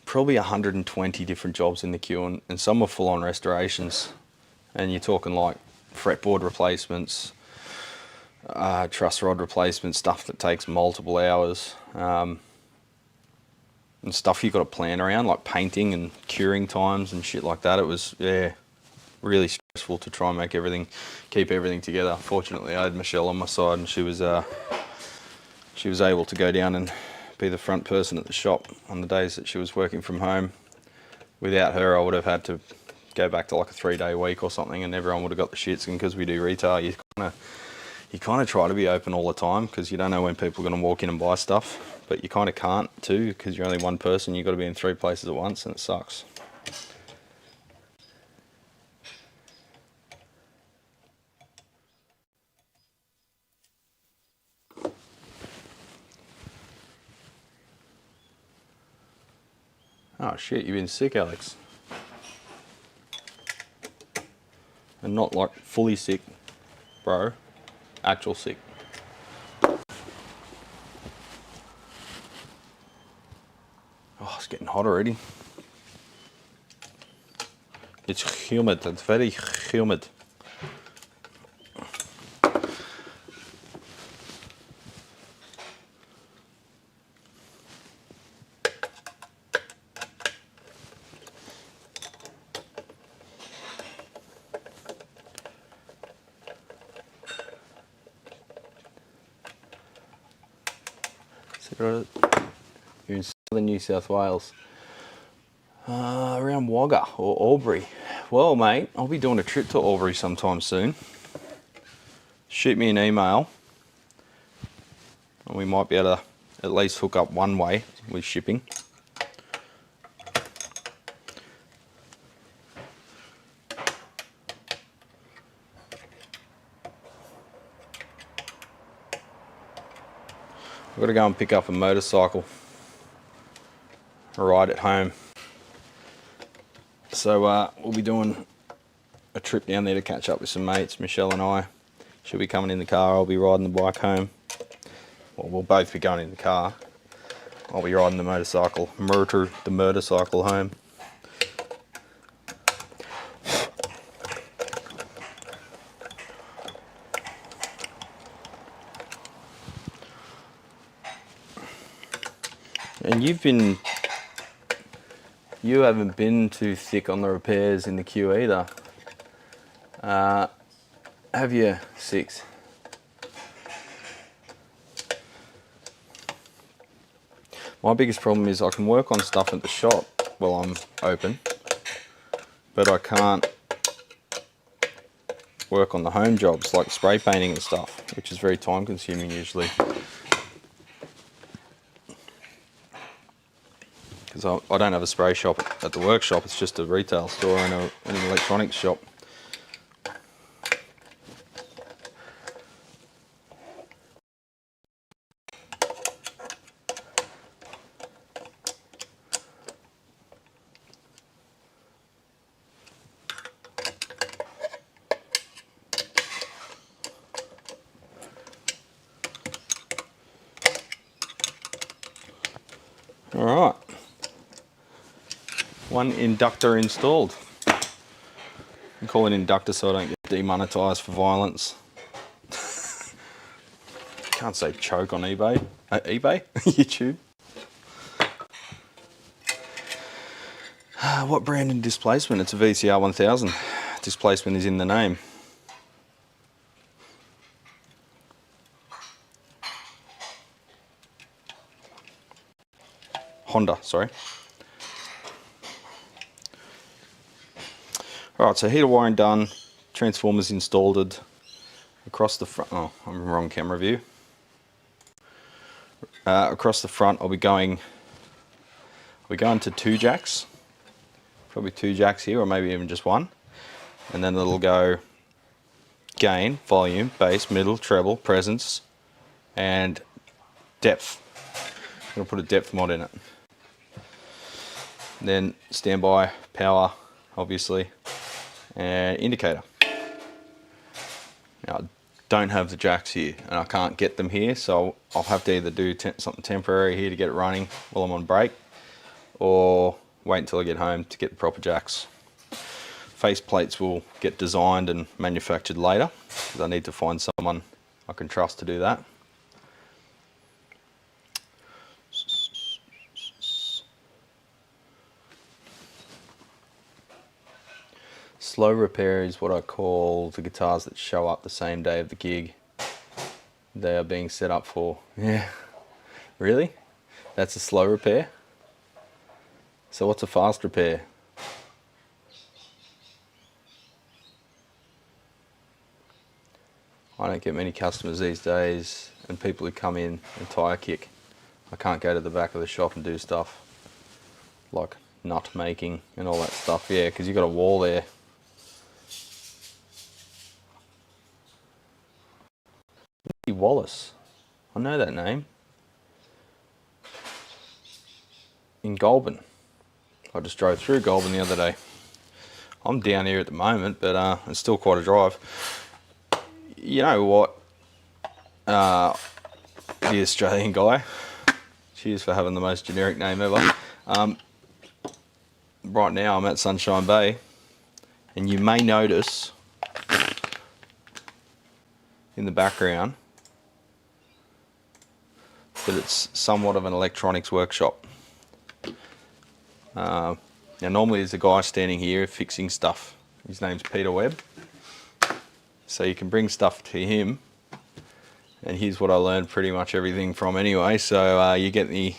probably 120 different jobs in the queue, and some were full-on restorations. And you're talking like fretboard replacements, truss rod replacements, stuff that takes multiple hours, and stuff you've got to plan around, like painting and curing times and shit like that. It was, yeah, really stressful to try and make everything, keep everything together. Fortunately, I had Michelle on my side, and she was able to go down and be the front person at the shop on the days that she was working from home. Without her, I would have had to go back to like a 3-day week or something, and everyone would have got the shits. And because we do retail, you kind of try to be open all the time, because you don't know when people are going to walk in and buy stuff, but you kind of can't too, because you're only one person. You've got to be in 3 places at once, and it sucks. Oh shit, you've been sick, Alex. And not like fully sick, bro. Actual sick. Oh, it's getting hot already. It's humid, it's very humid. You're in southern New South Wales, around Wagga or Albury. Well, mate, I'll be doing a trip to Albury sometime soon. Shoot me an email, and we might be able to at least hook up one way with shipping. I've got to go and pick up a motorcycle, ride it home. So we'll be doing a trip down there to catch up with some mates. Michelle and I, she'll be coming in the car, I'll be riding the bike home. Well, we'll both be going in the car. I'll be riding the motorcycle, the motorcycle home. And you haven't been too thick on the repairs in the queue either. Have you, Six? My biggest problem is I can work on stuff at the shop while I'm open, but I can't work on the home jobs like spray painting and stuff, which is very time consuming usually. Because I don't have a spray shop at the workshop, it's just a retail store and an electronics shop. Alright. One inductor installed. I call it inductor so I don't get demonetized for violence. Can't say choke on eBay. eBay? YouTube. What brand and displacement? It's a VCR 1000. Displacement is in the name. Honda, sorry. Alright, so heater wiring done, transformers installed across the front. Oh, I'm in the wrong camera view. Across the front, I'll be going to 2 jacks. Probably 2 jacks here, or maybe even just 1. And then it'll go gain, volume, bass, middle, treble, presence, and depth. I'm going to put a depth mod in it. Then standby, power, obviously, and indicator. Now, I don't have the jacks here, and I can't get them here, so I'll have to either do something temporary here to get it running while I'm on break, or wait until I get home to get the proper jacks. Face plates will get designed and manufactured later, because I need to find someone I can trust to do that. Slow repair is what I call the guitars that show up the same day of the gig. They are being set up for. Yeah. Really? That's a slow repair? So what's a fast repair? I don't get many customers these days, and people who come in and tyre kick. I can't go to the back of the shop and do stuff like nut making and all that stuff. Yeah, because you've got a wall there. Wallace, I know that name. In Goulburn. I just drove through Goulburn the other day. I'm down here at the moment, but it's still quite a drive. You know what? The Australian guy. Cheers for having the most generic name ever. Right now I'm at Sunshine Bay, and you may notice in the background that it's somewhat of an electronics workshop. Now normally there's a guy standing here fixing stuff. His name's Peter Webb. So you can bring stuff to him, and here's what I learned pretty much everything from anyway. So you get the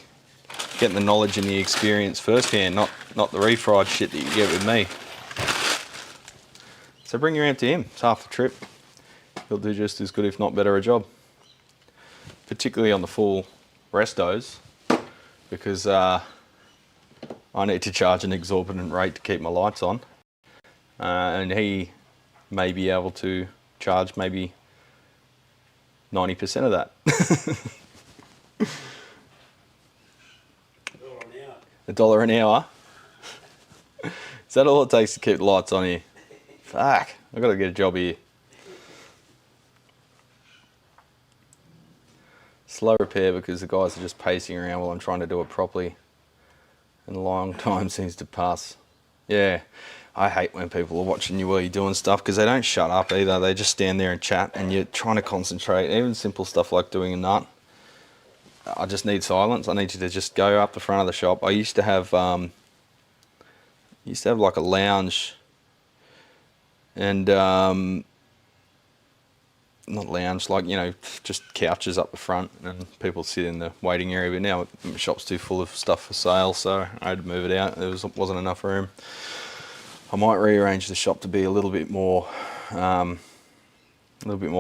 knowledge and the experience firsthand, not the refried shit that you get with me. So bring your amp to him. It's half the trip. He'll do just as good, if not better, a job. Particularly on the full restos, because I need to charge an exorbitant rate to keep my lights on, and he may be able to charge maybe 90% of that. $1 an hour. Is that all it takes to keep the lights on here? Fuck, I've got to get a job here. Slow repair because the guys are just pacing around while I'm trying to do it properly, and a long time seems to pass. Yeah, I hate when people are watching you while you're doing stuff, because they don't shut up either. They just stand there and chat, and you're trying to concentrate. Even simple stuff like doing a nut, I just need silence. I need you to just go up the front of the shop. I used to have like a lounge, and not lounge, like, you know, just couches up the front, and people sit in the waiting area. But now the shop's too full of stuff for sale, so I had to move it out. There wasn't enough room. I might rearrange the shop to be a little bit more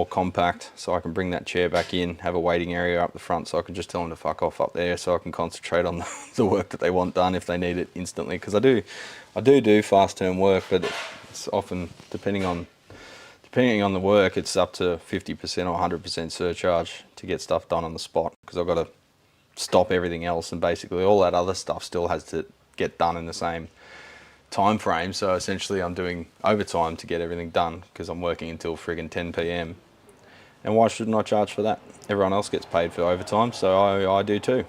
compact, so I can bring that chair back in, have a waiting area up the front, so I can just tell them to fuck off up there, so I can concentrate on the work that they want done if they need it instantly. Because I do fast turn work, but it's often, depending on the work, it's up to 50% or 100% surcharge to get stuff done on the spot, because I've got to stop everything else, and basically all that other stuff still has to get done in the same time frame. So essentially I'm doing overtime to get everything done, because I'm working until friggin' 10 PM. And why shouldn't I charge for that? Everyone else gets paid for overtime, so I do too.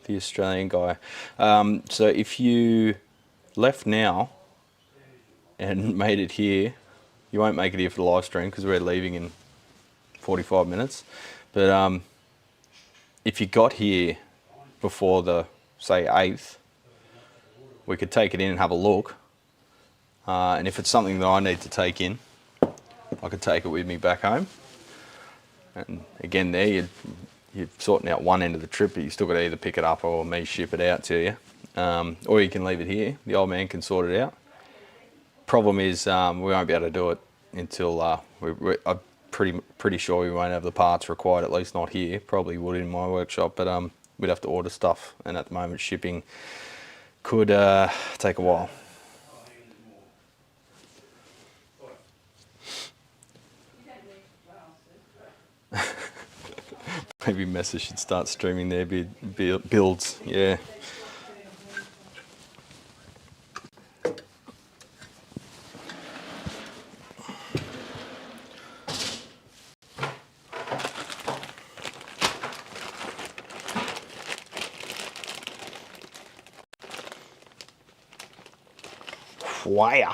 the Australian guy. So if you left now and made it here, you won't make it here for the live stream because we're leaving in 45 minutes. But if you got here before the, say, 8th, we could take it in and have a look. And if it's something that I need to take in, I could take it with me back home. And again there, you're sorting out one end of the trip, but you still got to either pick it up or me ship it out to you. Or you can leave it here. The old man can sort it out. Problem is, we won't be able to do it until, I'm pretty sure we won't have the parts required, at least not here. Probably would in my workshop, but we'd have to order stuff, and at the moment shipping could take a while. Maybe Messer should start streaming their builds, yeah. Fire.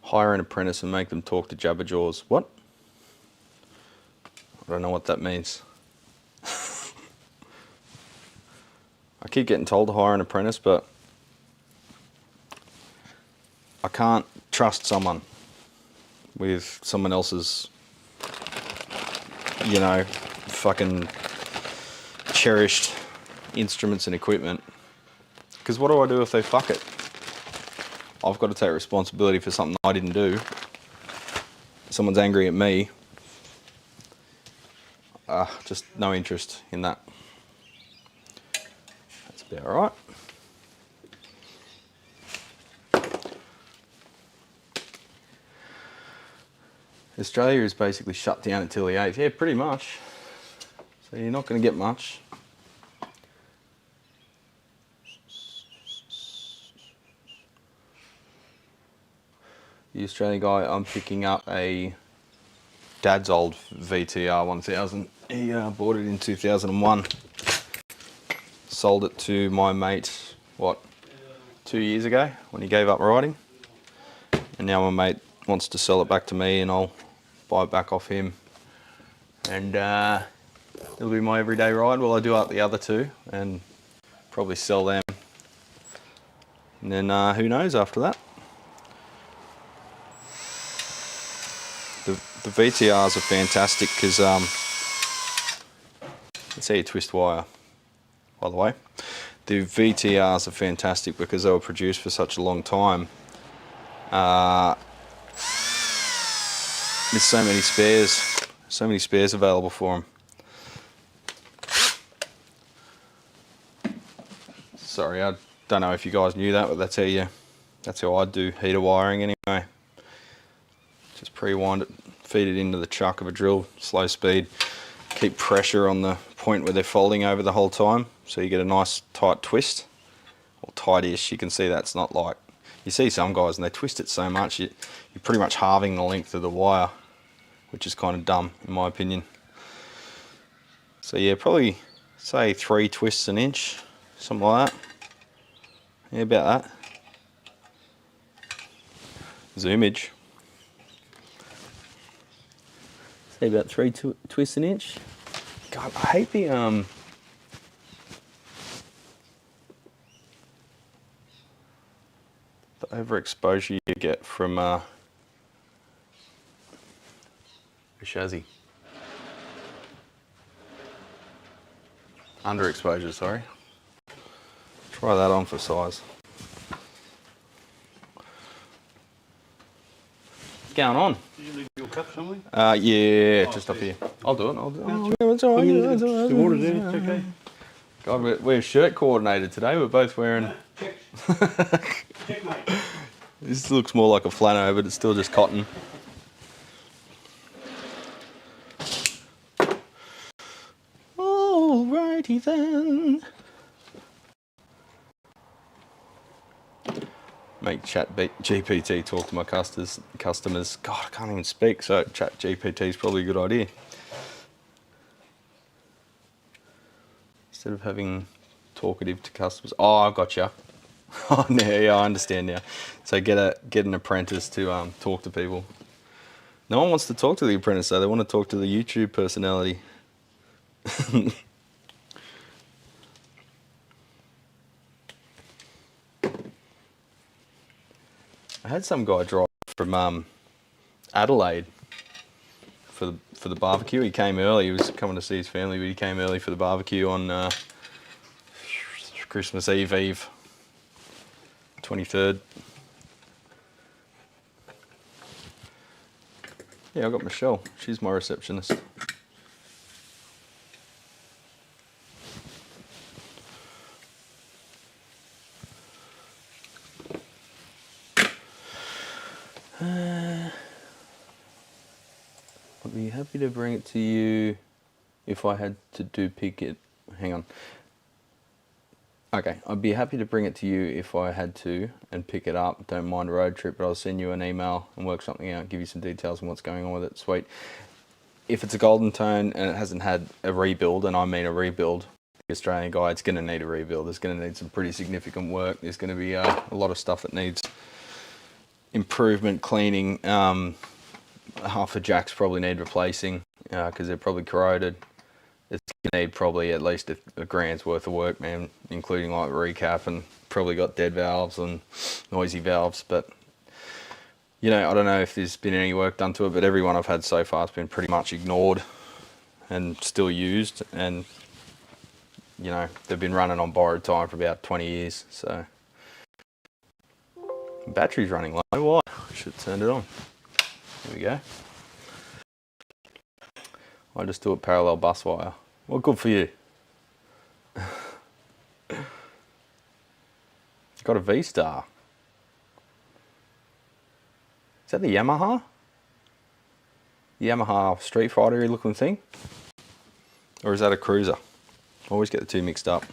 Hire an apprentice and make them talk to Jabberjaws. What? I don't know what that means. I keep getting told to hire an apprentice, but I can't trust someone with someone else's, you know, fucking cherished instruments and equipment. Because what do I do if they fuck it? I've got to take responsibility for something I didn't do. Someone's angry at me. Just no interest in that. That's about right. Australia is basically shut down until the 8th. Yeah, pretty much. So you're not going to get much. The Australian guy, I'm picking up a dad's old VTR 1000. He bought it in 2001. Sold it to my mate, what, 2 years ago when he gave up riding. And now my mate wants to sell it back to me and I'll buy it back off him. And it'll be my everyday ride while I do up the other two and probably sell them. And then who knows after that. The VTRs are fantastic because let's how you twist wire, by the way. The VTRs are fantastic because they were produced for such a long time. There's so many spares available for them. Sorry, I don't know if you guys knew that, but that's how I do heater wiring anyway. Just pre-wind it, feed it into the chuck of a drill, slow speed, keep pressure on the point where they're folding over the whole time, so you get a nice tight twist, or tight-ish. You can see that's not like, you see some guys and they twist it so much, you're pretty much halving the length of the wire, which is kind of dumb in my opinion. So yeah, probably say 3 twists an inch, something like that. Yeah, about that. Zoomage. Say about 3 twists an inch. God, I hate the overexposure you get from the chassis. Underexposure, sorry. Try that on for size. What's going on? Did you leave your cup somewhere? Yeah, just up here. I'll do it. It's all right. The water's there, it's okay. God, we're shirt coordinated today. We're both wearing. Check, mate. This looks more like a flannel, but it's still just cotton. Oh. make GPT talk to my customers. God, I can't even speak, so Chat GPT is probably a good idea. Instead of having talkative to customers. Oh, I gotcha. Oh, yeah, I understand now. So get an apprentice to talk to people. No one wants to talk to the apprentice though. They want to talk to the YouTube personality. I had some guy drive from Adelaide for the barbecue. He came early. He was coming to see his family, but he came early for the barbecue on Christmas Eve, 23rd. Yeah, I got Michelle. She's my receptionist. I'd be happy to bring it to you if I had to pick it. Hang on. Okay, I'd be happy to bring it to you if I had to and pick it up. Don't mind a road trip, but I'll send you an email and work something out, give you some details on what's going on with it. Sweet. If it's a golden tone and it hasn't had a rebuild, and I mean a rebuild, the Australian guy, it's going to need a rebuild. It's going to need some pretty significant work. There's going to be a lot of stuff that needs improvement, cleaning. Half the jacks probably need replacing because they're probably corroded. It's going to need probably at least a grand's worth of work, man, including like recap, and probably got dead valves and noisy valves. But you know, I don't know if there's been any work done to it, but every one I've had so far has been pretty much ignored and still used. And you know, they've been running on borrowed time for about 20 years. So battery's running low. Why? I should have turned it on. There we go. I just do a parallel bus wire. Well, good for you. Got a V-Star. Is that the Yamaha? The Yamaha Street Fighter looking thing? Or is that a Cruiser? I always get the two mixed up.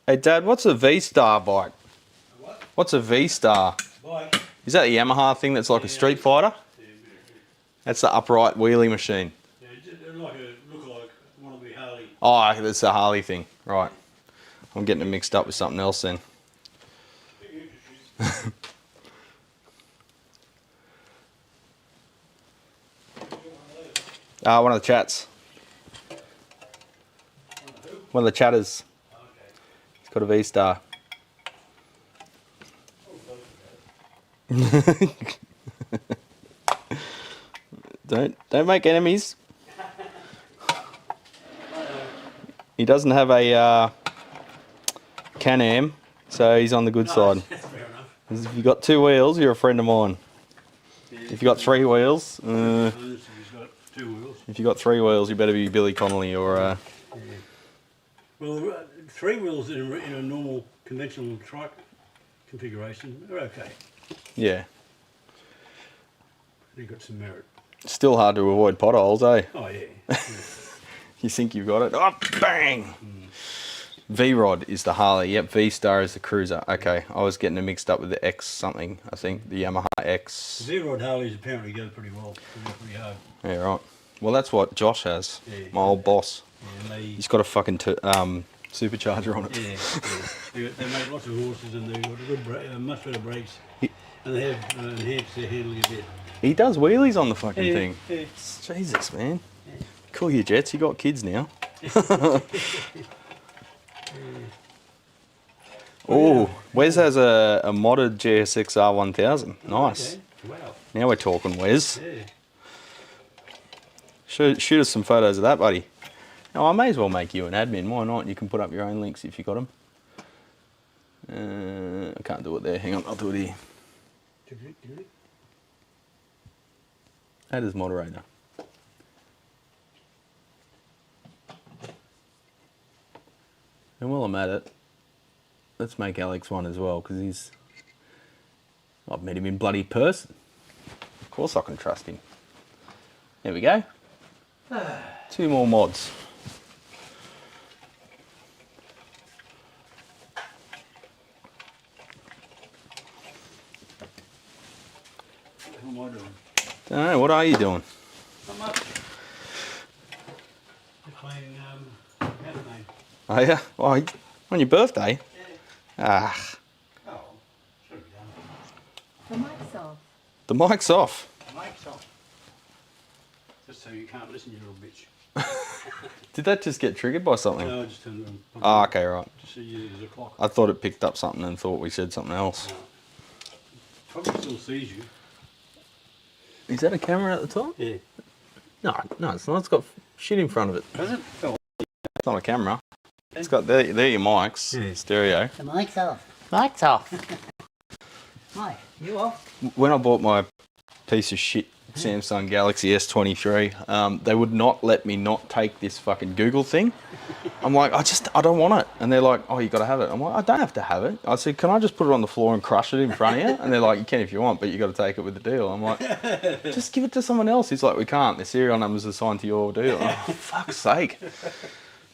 Hey Dad, what's a V-Star bike? What? What's a V-Star? Bike? Is that the Yamaha thing that's like a Street Fighter? Yeah, That's the upright wheelie machine. yeah, like look like one of the Harley. Oh, that's the Harley thing. Right. I'm getting it mixed up with something else then. One of the chats. One of the chatters. It's got a V-Star. Don't make enemies. He doesn't have a Can-Am, so he's on the good side. That's fair enough. If you've got 2 wheels, you're a friend of mine. Yeah, If you've got 3 wheels, he's got 2 wheels. if you've got 3 wheels, you better be Billy Connolly or... Yeah. Well, 3 wheels in a normal conventional trike configuration are okay. Yeah. They've got some merit. Still hard to avoid potholes, eh? Oh yeah. You think you've got it. Oh, bang! V-Rod is the Harley. Yep, V-Star is the Cruiser. Okay, I was getting it mixed up with the X something, I think. The Yamaha X. V-Rod Harleys apparently go pretty well. They go pretty hard. Yeah, right. Well, that's what Josh has. Yeah. My old boss. Yeah, and He's got a fucking supercharger on it. yeah. They make lots of horses and they've got a good much better brakes. And they have enhanced their handling a bit. He does wheelies on the fucking thing. Yeah. Jesus, man. Cool your jets. You got kids now. Oh, Wes has a modded GSX-R 1000. Nice. Okay. Wow. Now we're talking, Wes. Yeah. Shoot us some photos of that, buddy. Now, I may as well make you an admin. Why not? You can put up your own links if you got them. I can't do it there. Hang on, I'll do it here. Add as moderator. And while I'm at it, let's make Alex one as well, because I've met him in bloody person. Of course I can trust him. There we go. 2 more mods. What am I doing? Don't know, what are you doing? Not much. Just playing Handheld. Oh yeah? Oh, on your birthday? Yeah. Ah, Oh, should be done. The mic's off. the mic's off. The mic's off. Just so you can't listen, you little bitch. Did that just get triggered by something? No, I just turned it on. Oh, okay, right. Just so you there's a clock. I thought it picked up something and thought we said something else. No. Probably still sees you. Is that a camera at the top? Yeah. No, it's not. It's got shit in front of it. Does it? Oh. It's not a camera. It's got, there your mics, Yeah. stereo. The mic's off. Mic's off. Mike, you off? When I bought my piece of shit Samsung Galaxy S23, they would not let me not take this fucking Google thing. I'm like, I don't want it. And they're like, oh, you got to have it. I'm like, I don't have to have it. I said, can I just put it on the floor and crush it in front of you? And they're like, you can if you want, but you got to take it with the deal. I'm like, just give it to someone else. He's like, we can't. The serial number's assigned to your deal. I'm like, for fuck's sake.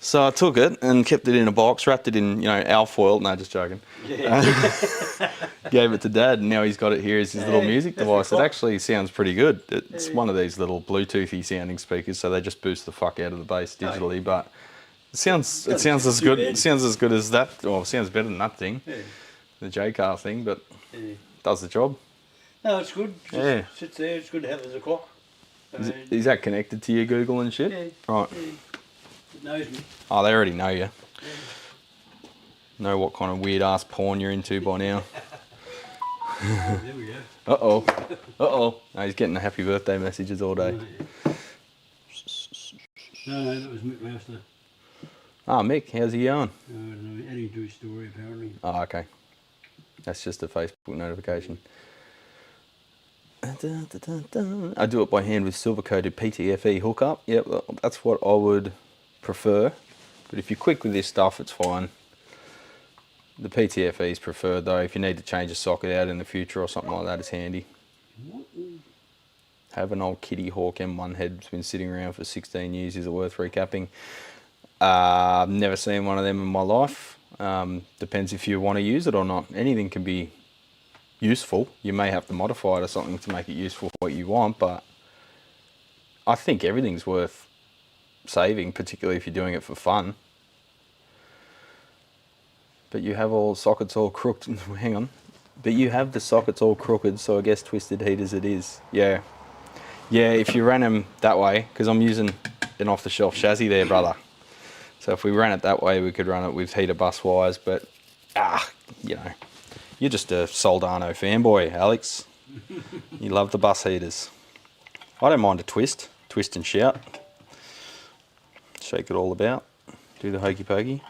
So I took it and kept it in a box, wrapped it in, alfoil. No, just joking. Yeah. Gave it to Dad, and now he's got it here as his little music device. It actually sounds pretty good. It's one of these little Bluetoothy sounding speakers, so they just boost the fuck out of the bass digitally. But it sounds as good. It sounds as good as that. Well, it sounds better than that thing, the J-Car thing, but does the job. No, it's good. Just sits there. It's good to have as a clock. Is that connected to your Google and shit? Yeah. Right. Yeah. It knows me. Oh, they already know you. Know what kind of weird ass porn you're into by now. There we go. Uh-oh. Uh-oh. No, he's getting the happy birthday messages all day. No, that was Mick Master. Ah, Mick, how's he going? I don't know, adding to his story apparently. Oh, okay. That's just a Facebook notification. I do it by hand with silver-coated PTFE hookup. Yep, that's what I would prefer. But if you're quick with this stuff, it's fine. The PTFE is preferred though. If you need to change a socket out in the future or something like that, it's handy. Have an old Kitty Hawk M1 head. It's been sitting around for 16 years. Is it worth recapping? I've never seen one of them in my life. Depends if you want to use it or not. Anything can be useful. You may have to modify it or something to make it useful for what you want, but I think everything's worth saving, particularly if you're doing it for fun. But you have all sockets all crooked. Hang on. But you have the sockets all crooked, so I guess twisted heat as it is. Yeah. Yeah, if you ran them that way, because I'm using an off-the-shelf chassis there, brother. So if we ran it that way, we could run it with heater bus wires, but, you're just a Soldano fanboy, Alex. You love the bus heaters. I don't mind a twist and shout. Shake it all about. Do the hokey pokey.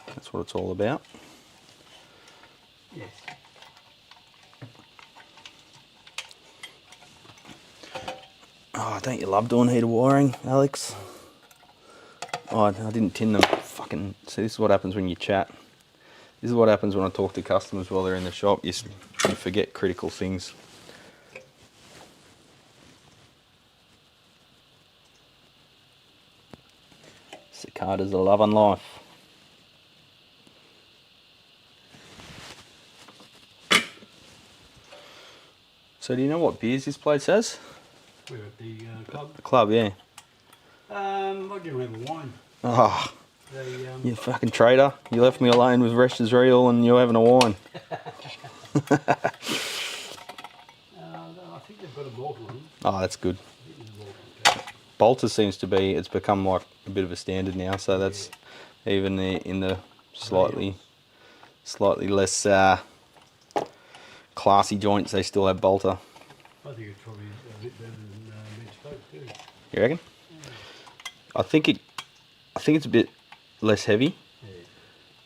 That's what it's all about. Yes. Oh, don't you love doing heater wiring, Alex? Oh, I didn't tin them. Fucking, see, this is what happens when you chat. This is what happens when I talk to customers while they're in the shop. You forget critical things. Cicadas are loving life. So do you know what beers this place has? We're at the club. The club, yeah. I didn't have a wine. Oh, They, you fucking traitor. You left me alone with Resh's Real and you're having a wine. I think they've got a bottle on them. Oh, that's good. I think there's a bottle on. Bolter seems to be, it's become like a bit of a standard now, so that's even in the slightly less classy joints, they still have Bolter. I think it's probably a bit better than M.Zuiko too. You reckon? Yeah. I think it's a bit less heavy. Yeah.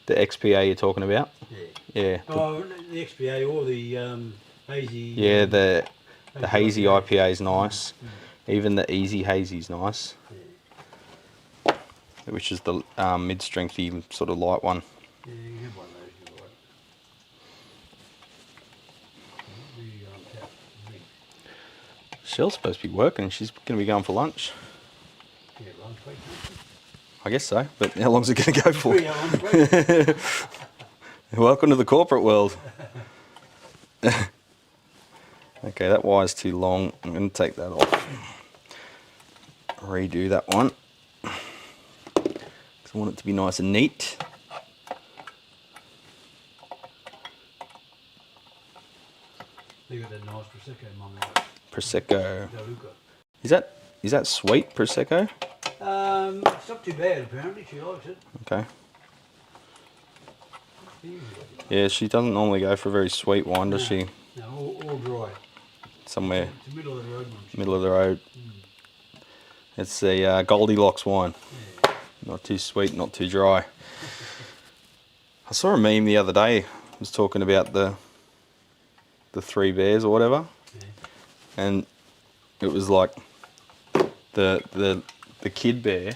The XPA you're talking about. Yeah. Yeah. Oh, the XPA or the hazy. Yeah, the hazy IPA. IPA is nice. Even the easy hazy is nice. Yeah. Which is the mid-strengthy sort of light one. Yeah, you can have one of those, you're right. Shell's supposed to be working. She's going to be going for lunch. Yeah, run quick. I guess so, but how long's it going to go for? 3 hours quick. Welcome to the corporate world. Okay, that wire's too long. I'm going to take that off. Redo that one. Because I want it to be nice and neat. They got that nice Prosecco, Mum. Prosecco. Del Luca. Is that sweet Prosecco? It's not too bad apparently, she likes it. Okay. Yeah, she doesn't normally go for a very sweet wine, does she? No, all dry. Somewhere It's the middle of the road one. middle of the road. It's the Goldilocks wine. Yeah. Not too sweet, not too dry. I saw a meme the other day. It was talking about the three bears or whatever, Yeah. and it was like the kid bear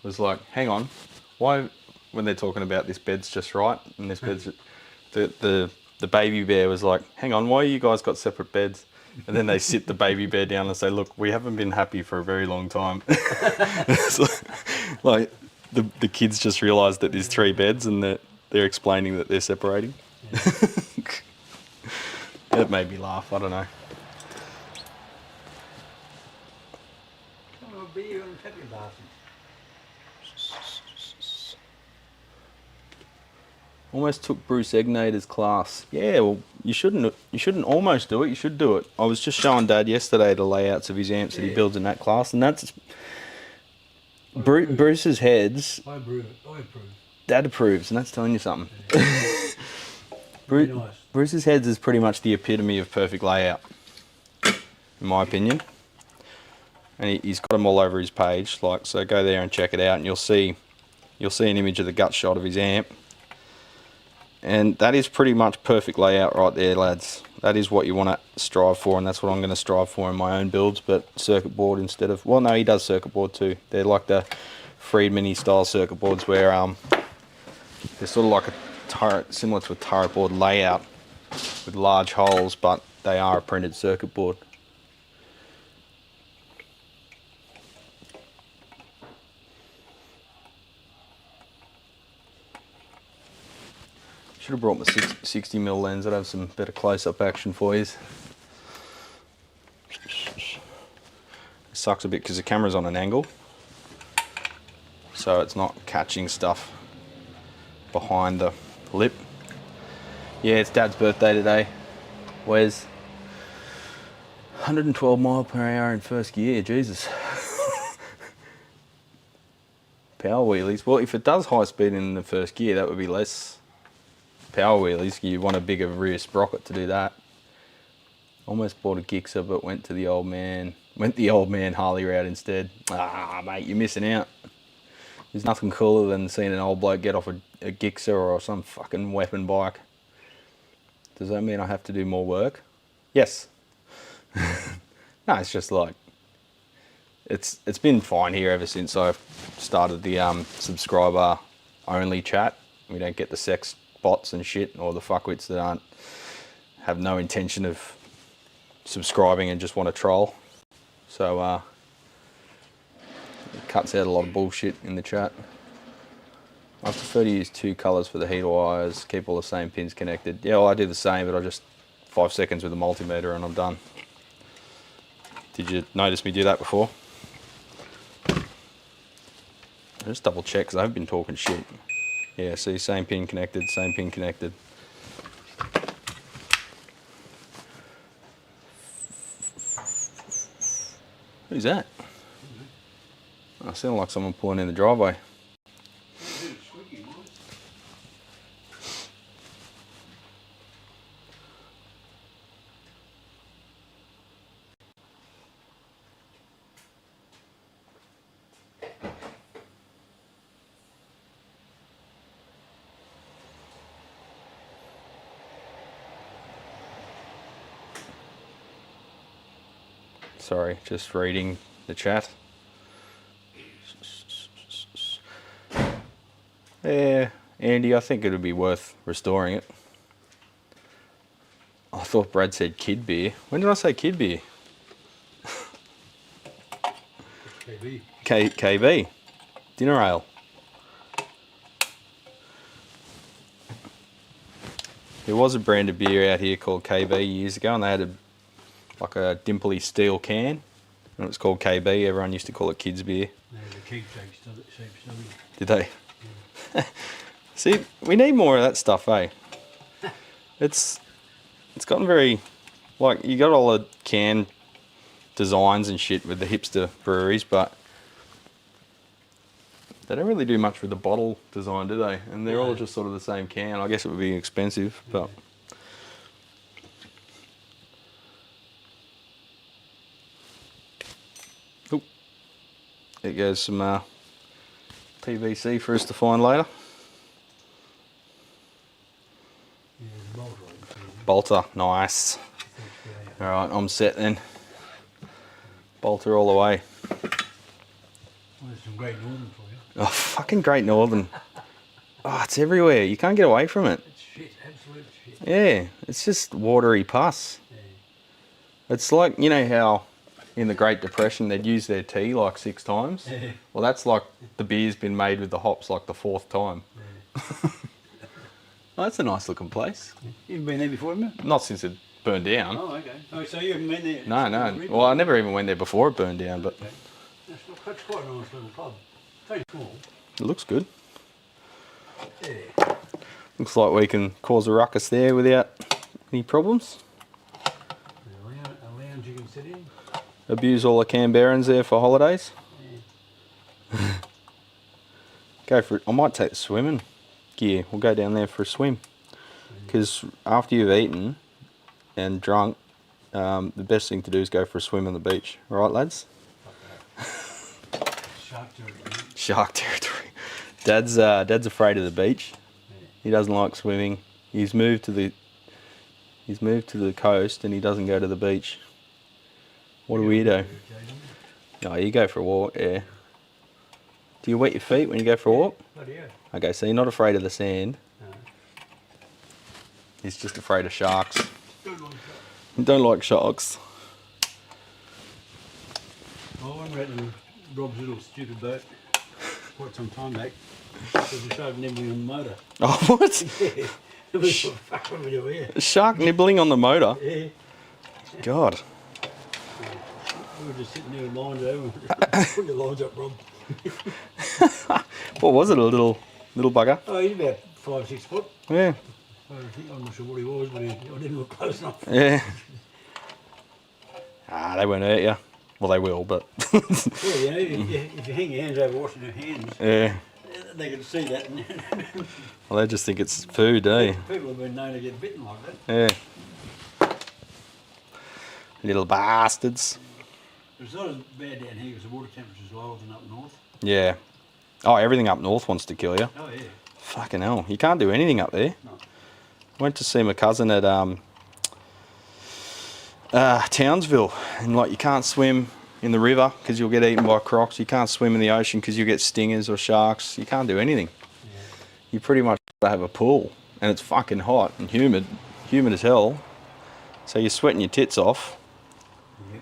was like, hang on, why, when they're talking about this bed's just right and this bed's the baby bear was like, hang on, why you guys got separate beds? And then they sit the baby bear down and say, look, we haven't been happy for a very long time. It's like the kids just realised that there's three beds and that they're explaining that they're separating. Yeah. It made me laugh, I don't know. Come on, be you and happy bastard. Almost took Bruce Egnator's class. Yeah, well, you shouldn't almost do it, you should do it. I was just showing Dad yesterday the layouts of his amps that he builds in that class, and that's Bruce's heads. I approve. Dad approves, and that's telling you something. Yeah. Nice. Bruce's heads is pretty much the epitome of perfect layout, in my opinion. And he's got them all over his page. Like, so go there and check it out, and you'll see an image of the gut shot of his amp. And that is pretty much perfect layout right there, lads. That is what you want to strive for, and that's what I'm going to strive for in my own builds, but circuit board instead of... Well, no, he does circuit board too. They're like the Friedman style circuit boards where they're sort of like a turret, similar to a turret board layout with large holes, but they are a printed circuit board. Should have brought my 60mm lens. I'd have some better close-up action for you. It sucks a bit because the camera's on an angle, so it's not catching stuff behind the lip. Yeah, it's Dad's birthday today. Wes. 112 mile per hour in first gear, Jesus. Power wheelies. Well, if it does high speed in the first gear, that would be less power wheelies. You want a bigger rear sprocket to do that. Almost bought a Gixxer, but went the old man Harley route instead. Ah, mate, you're missing out. There's nothing cooler than seeing an old bloke get off a Gixxer or some fucking weapon bike. Does that mean I have to do more work? Yes. No, it's just like, it's been fine here ever since I started the subscriber only chat. We don't get the sex bots and shit, or the fuckwits that have no intention of subscribing and just want to troll. So it cuts out a lot of bullshit in the chat. I prefer to use two colours for the heater wires, keep all the same pins connected. Yeah, well, I do the same, but I just 5 seconds with a multimeter and I'm done. Did you notice me do that before? I just double check because I've been talking shit. Yeah, see, same pin connected, same pin connected. Who's that? I sound like someone pulling in the driveway. Sorry, just reading the chat. Yeah, Andy, I think it would be worth restoring it. I thought Brad said kid beer. When did I say kid beer? KB. KB. Dinner ale. There was a brand of beer out here called KB years ago, and they had like a dimply steel can, and it was called KB. Everyone used to call it kids beer. No, the keepsake stuff. Did they? Yeah. See, we need more of that stuff, eh? It's gotten very, like, you got all the can designs and shit with the hipster breweries, but they don't really do much with the bottle design, do they? And they're all just sort of the same can. I guess it would be expensive, but... Oop. There goes some PVC for us to find later. Yeah, the bolter. Bolter, nice. Alright, I'm set then. Bolter all the way. Well, there's some Great Northern for you. Oh, fucking Great Northern. Oh, it's everywhere. You can't get away from it. It's shit, absolute shit. Yeah, it's just watery pus. Yeah. It's like, you know how in the Great Depression they'd use their tea like 6 times? Yeah. Well, that's like the beer's been made with the hops like the 4th time. Yeah. Oh, that's a nice looking place. You've been there before, haven't you? Not since it burned down. Oh, okay. Oh, so you haven't been there? No, no. Well, I never even went there before it burned down, but Okay. That's quite a nice little pub. Very small. it looks good. Yeah. Looks like we can cause a ruckus there without any problems. A lounge you can sit in. Abuse all the Canberrans there for holidays. Yeah. Go for it. I might take the swimming gear. We'll go down there for a swim. Because after you've eaten and drunk, the best thing to do is go for a swim on the beach. All right, lads? Shark territory. Shark territory. Dad's afraid of the beach. Yeah. He doesn't like swimming. He's moved to the coast and he doesn't go to the beach. What a weirdo. Oh, you go for a walk, yeah. Do you wet your feet when you go for a walk? Bloody hell. Okay, so you're not afraid of the sand. No. He's just afraid of sharks. Don't like that. You don't like sharks. Oh, I went in Rob's little stupid boat quite some time back. Because we started nibbling on the motor. Oh, what? Yeah. It was fuck what we do here. A shark nibbling on the motor? Yeah. God. We were just sitting there with lines over. Put the lines up, Rob. What was it, a little bugger? Oh, he's about 5, 6 foot. Yeah. I'm not sure what he was, but I didn't look close enough. Yeah. Ah, they won't hurt you. Well, they will, but... Well, you know, if you hang your hands over washing your hands, yeah. they can see that. Well, they just think it's food, eh? People have been known to get bitten like that. Yeah. Little bastards. It's not as bad down here because the water temperature's lower than up north. Yeah. Oh, everything up north wants to kill you. Oh, yeah. Fucking hell. You can't do anything up there. No. Went to see my cousin at Townsville, and like you can't swim in the river because you'll get eaten by crocs. You can't swim in the ocean because you'll get stingers or sharks. You can't do anything. Yeah. You pretty much have a pool, and it's fucking hot and humid as hell. So you're sweating your tits off, Yeah.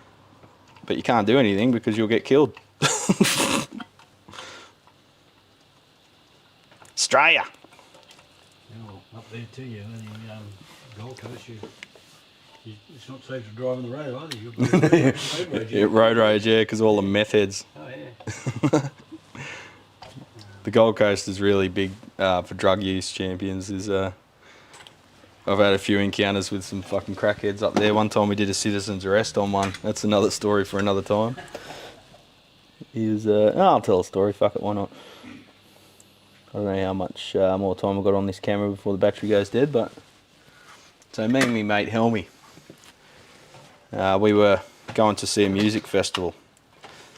but you can't do anything because you'll get killed. Australia. Yeah, well, up there too, you know, the Gold Coast, it's not safe to drive on the road either. You'll be road rage. Yeah, road rage, yeah, because all the meth heads. Oh, yeah. The Gold Coast is really big for drug use champions. I've had a few encounters with some fucking crackheads up there. One time we did a citizen's arrest on one. That's another story for another time. He was, I'll tell a story, fuck it, why not? I don't know how much more time I've got on this camera before the battery goes dead, but... So me and me mate Helmy, we were going to see a music festival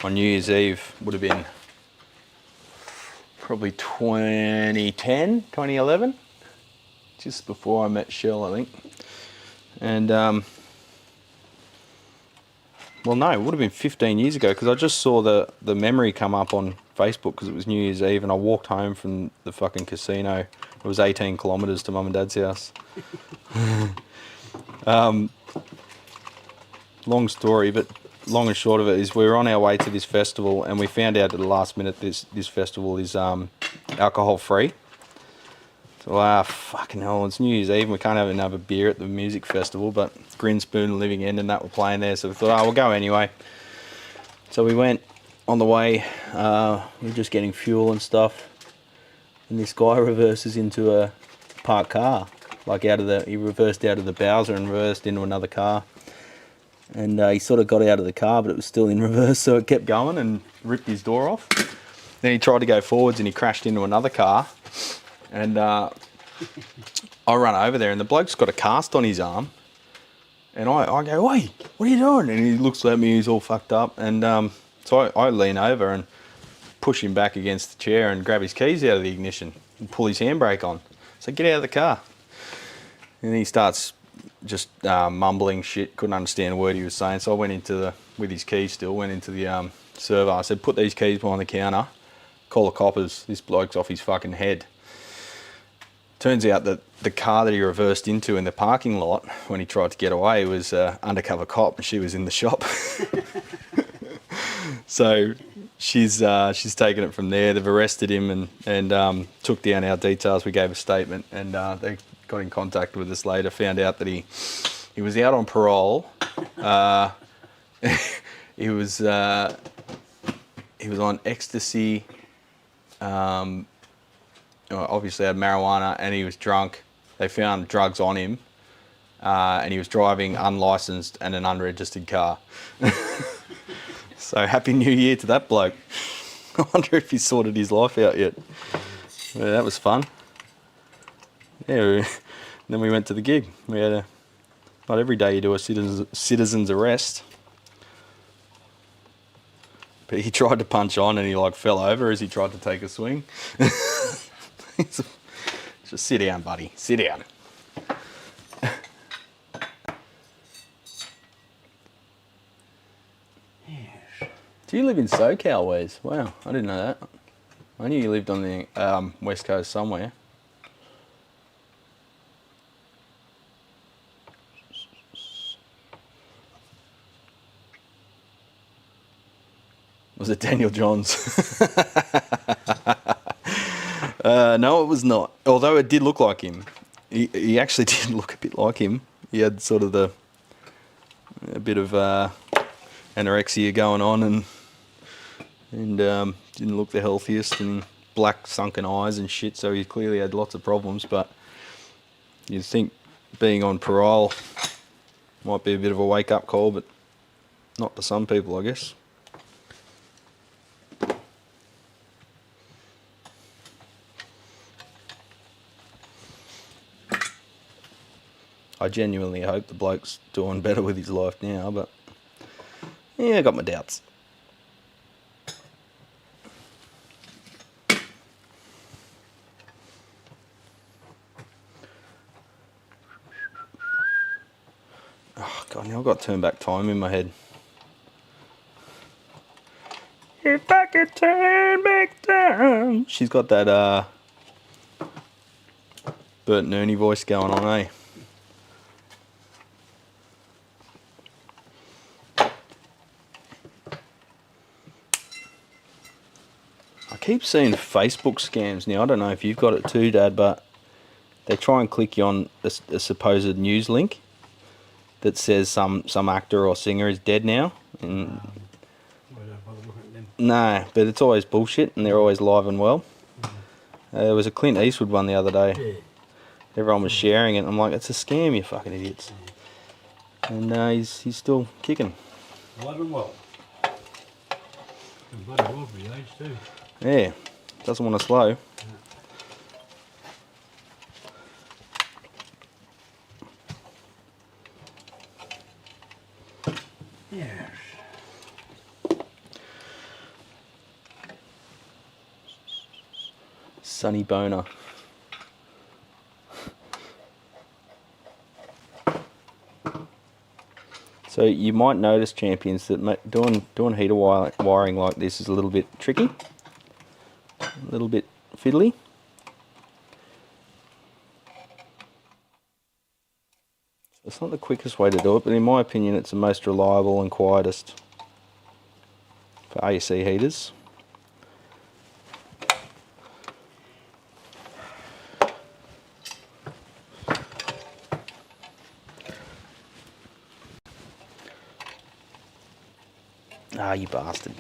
on New Year's Eve. Would have been probably 2010, 2011, just before I met Shell, I think. And well, no, it would have been 15 years ago because I just saw the memory come up on Facebook because it was New Year's Eve, and I walked home from the fucking casino. It was 18 kilometres to Mum and Dad's house. Long story, but long and short of it is we were on our way to this festival and we found out at the last minute this festival is alcohol free. So fucking hell, it's New Year's Eve and we can't have another beer at the music festival, but Grin Spoon and Living End and that were playing there, so we thought, oh, we'll go anyway. So we went. On the way, we were just getting fuel and stuff, and this guy reverses into a parked car, like he reversed out of the Bowser and reversed into another car, and he sort of got out of the car, but it was still in reverse, so it kept going and ripped his door off. Then he tried to go forwards and he crashed into another car, and I run over there and the bloke's got a cast on his arm, and I go, "Oi, what are you doing?" And he looks at me, he's all fucked up, and so I lean over and push him back against the chair and grab his keys out of the ignition and pull his handbrake on. So get out of the car. And he starts just mumbling shit, couldn't understand a word he was saying. So I went into with his keys still, went into the server. I said, put these keys behind the counter, call the coppers, this bloke's off his fucking head. Turns out that the car that he reversed into in the parking lot when he tried to get away was an undercover cop, and she was in the shop. So she's taken it from there. They've arrested him and took down our details. We gave a statement, and they got in contact with us later. Found out that he was out on parole. He was on ecstasy. Obviously had marijuana, and he was drunk. They found drugs on him, and he was driving unlicensed and an unregistered car. So happy New Year to that bloke. I wonder if he's sorted his life out yet. Yeah, that was fun. Yeah, then we went to the gig. We had not every day you do a citizen's arrest. But he tried to punch on and he like fell over as he tried to take a swing. Just sit down, buddy. Sit down. Do you live in SoCal, Wes? Wow, I didn't know that. I knew you lived on the west coast somewhere. Was it Daniel Johns? No, it was not. Although it did look like him. He actually did look a bit like him. He had sort of a bit of anorexia going on and didn't look the healthiest, and black sunken eyes and shit, so he clearly had lots of problems. But you'd think being on parole might be a bit of a wake-up call, but not to some people, I guess. I genuinely hope the bloke's doing better with his life now, but yeah, I got my doubts. Oh God, now I've got turn back time in my head. If I could turn back time. She's got that Bert and Ernie voice going on, eh? I keep seeing Facebook scams now. I don't know if you've got it too, Dad, but they try and click you on a supposed news link that says some actor or singer is dead now. And no, but it's always bullshit, and they're always live and well. There was a Clint Eastwood one the other day. Everyone was sharing it. I'm like, it's a scam, you fucking idiots. And he's still kicking. Alive and well. And bloody well for your age too. Yeah, doesn't want to slow. Yes. Sunny boner. So you might notice, champions, that doing heater wiring like this is a little bit tricky, a little bit fiddly. It's not the quickest way to do it, but in my opinion it's the most reliable and quietest. for AC heaters. Ah, you bastard.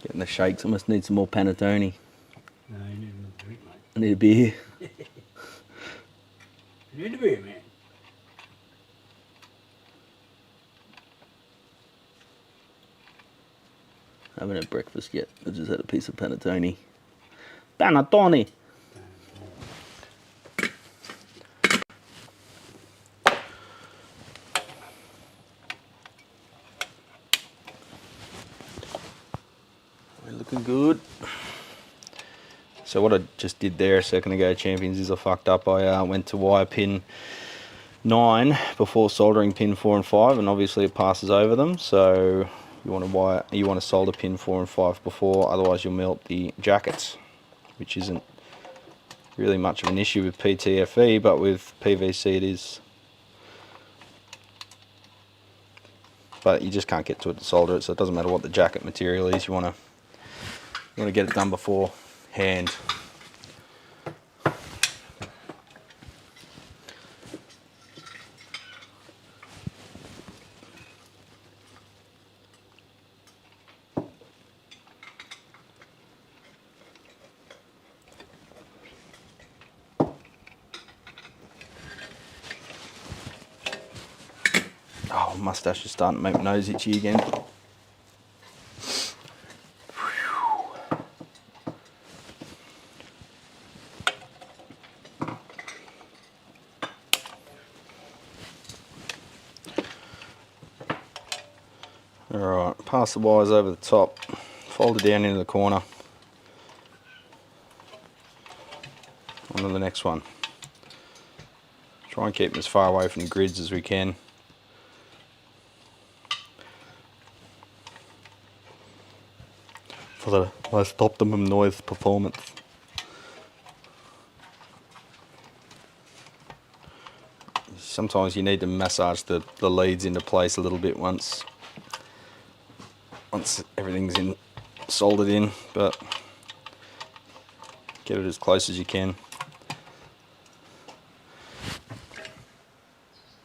Getting the shakes. I must need some more panettone. No, you need another drink, mate. I need a beer. You need a beer, man. I haven't had breakfast yet. I just had a piece of panettone. Panettone! We're looking good. So what I just did there a second ago, champions, is I fucked up. I went to wire pin 9 before soldering pin 4 and 5, and obviously it passes over them. So you want to solder pin 4 and 5 before, otherwise you'll melt the jackets, which isn't really much of an issue with PTFE, but with PVC it is. But you just can't get to it to solder it, so it doesn't matter what the jacket material is. You want to get it done before hand. Oh, my mustache is starting to make my nose itchy again. Alright, pass the wires over the top, fold it down into the corner. On to the next one. Try and keep them as far away from the grids as we can. For the most optimum noise performance. Sometimes you need to massage the leads into place a little bit once everything's soldered in, but get it as close as you can.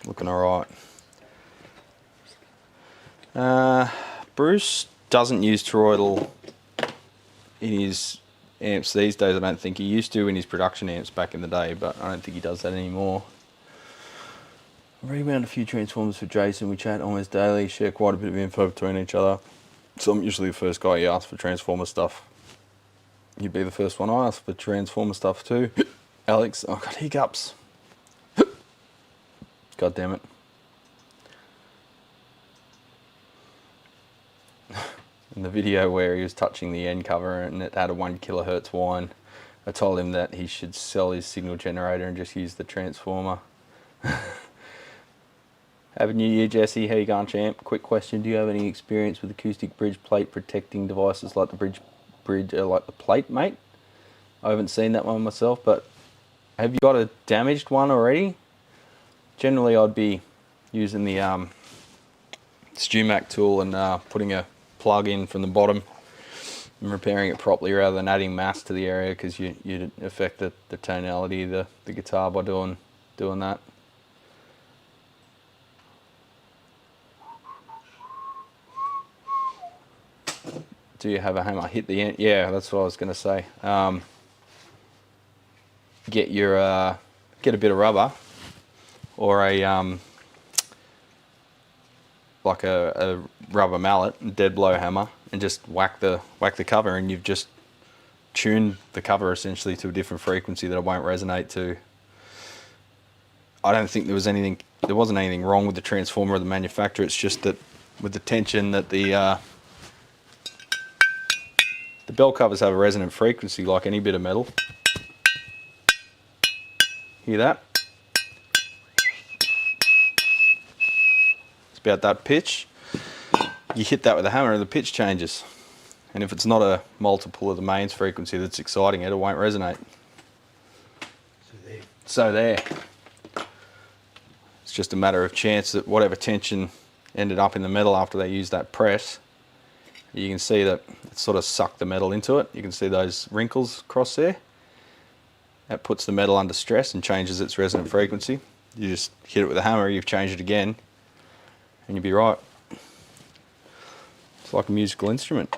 Looking alright. Bruce doesn't use toroidal in his amps these days. I don't think. He used to in his production amps back in the day, but I don't think he does that anymore. I rewound a few transformers for Jason. We chat almost daily, share quite a bit of info between each other. So I'm usually the first guy he asks for transformer stuff. You'd be the first one I ask for transformer stuff too. Alex, I've got hiccups. God damn it. In the video where he was touching the end cover and it had a 1 kilohertz whine, I told him that he should sell his signal generator and just use the transformer. Have a new year, Jesse. How you going, champ? Quick question: do you have any experience with acoustic bridge plate protecting devices like the like the plate, mate? I haven't seen that one myself, but have you got a damaged one already? Generally, I'd be using the StewMac tool and putting a plug in from the bottom and repairing it properly rather than adding mass to the area, because you'd affect the tonality of the guitar by doing that. Do you have a hammer? Hit the end. Yeah, that's what I was going to say. Get a bit of rubber, or a like a rubber mallet, a dead blow hammer, and just whack the cover, and you've just tuned the cover essentially to a different frequency that it won't resonate to. I don't think there wasn't anything wrong with the transformer or the manufacturer. It's just that with the tension that the bell covers have a resonant frequency like any bit of metal. Hear that? It's about that pitch. You hit that with a hammer and the pitch changes. And if it's not a multiple of the mains frequency that's exciting it, it won't resonate. So there. It's just a matter of chance that whatever tension ended up in the metal after they used that press, you can see that it sort of sucked the metal into it. You can see those wrinkles across there. That puts the metal under stress and changes its resonant frequency. You just hit it with a hammer, you've changed it again, and you'll be right. It's like a musical instrument.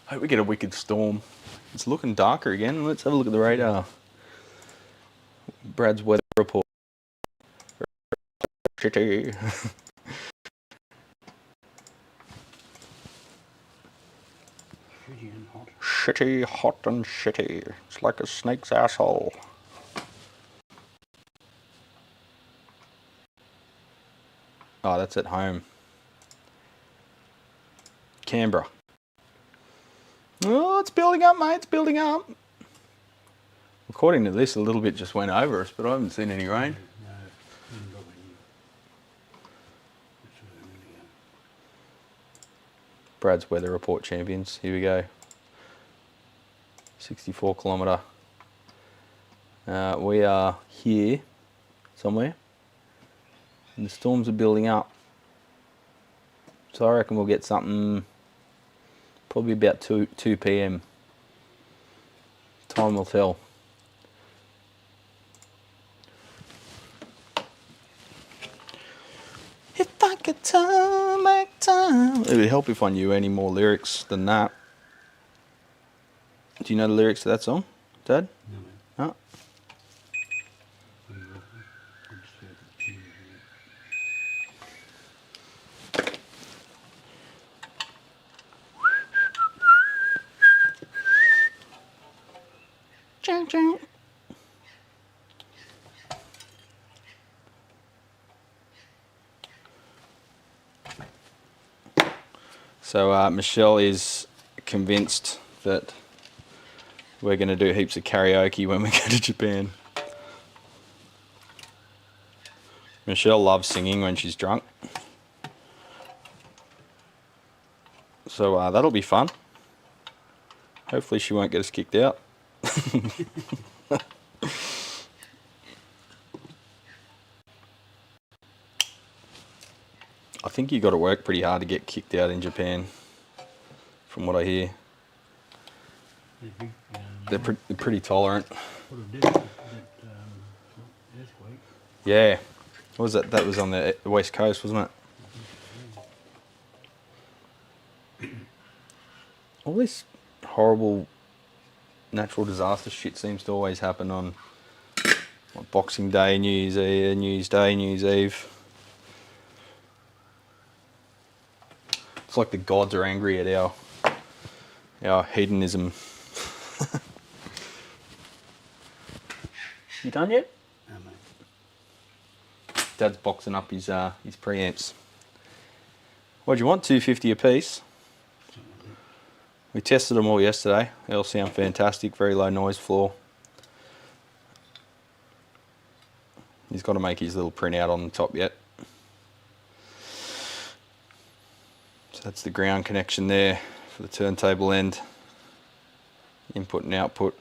Hope we get a wicked storm. It's looking darker again. Let's have a look at the radar. Brad's weather report. Shitty. Shitty and hot. Shitty, hot and shitty. It's like a snake's asshole. Oh, that's at home. Canberra. Oh, it's building up, mate. It's building up. According to this, a little bit just went over us, but I haven't seen any rain. No, didn't drop any. That's what I mean, yeah. Brad's weather report champions. Here we go. 64 kilometre. We are here somewhere, and the storms are building up. So I reckon we'll get something probably about 2 p.m. Time will tell. If I could turn back time. It would help if I knew any more lyrics than that. Do you know the lyrics to that song, Dad? No, mate. No? I'm just heard the tune, Ching, ching. So Michelle is convinced that we're going to do heaps of karaoke when we go to Japan. Michelle loves singing when she's drunk. So that'll be fun. Hopefully she won't get us kicked out. I think you got to work pretty hard to get kicked out in Japan, from what I hear. They're pretty tolerant. What a did that earthquake. Yeah. What was that? That was on the west coast, wasn't it? All this horrible natural disaster shit seems to always happen on like Boxing Day, New Year's Eve, New Year's Day, New Year's Eve. It's like the gods are angry at our hedonism. You done yet? No, mate. Dad's boxing up his preamps. What do you want? 250 a piece. We tested them all yesterday. They all sound fantastic. Very low noise floor. He's got to make his little printout on the top yet. So that's the ground connection there for the turntable end. Input and output.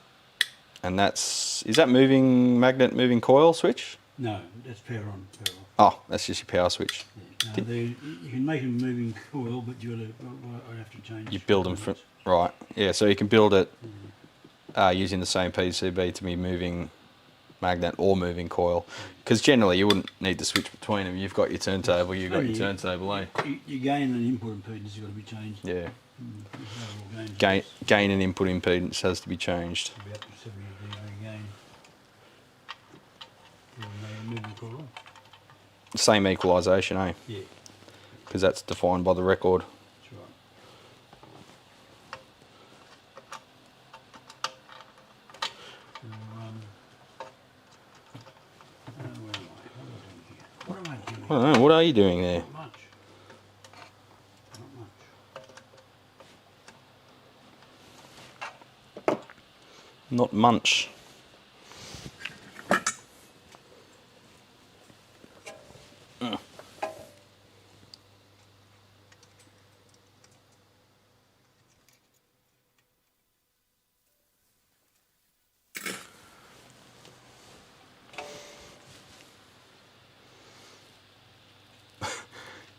And that's, is that moving magnet, moving coil switch? No, that's power on, power off. Oh, that's just your power switch. Yeah. No, you can make them moving coil, but I have to change. You build them from, right, yeah, so you can build it using the same PCB to be moving magnet or moving coil. Because generally you wouldn't need to switch between them. You've got your turntable, you've got your turntable, eh? You gain and input impedance has got to be changed. Yeah. Gain Gain and input impedance has to be changed. about 70 dB gain. Moving coil. Same equalisation, eh? Yeah, Because that's defined by the record. that's right. Where am I? What am I doing? I don't know, what are you doing there? Not much. Not much. Not much.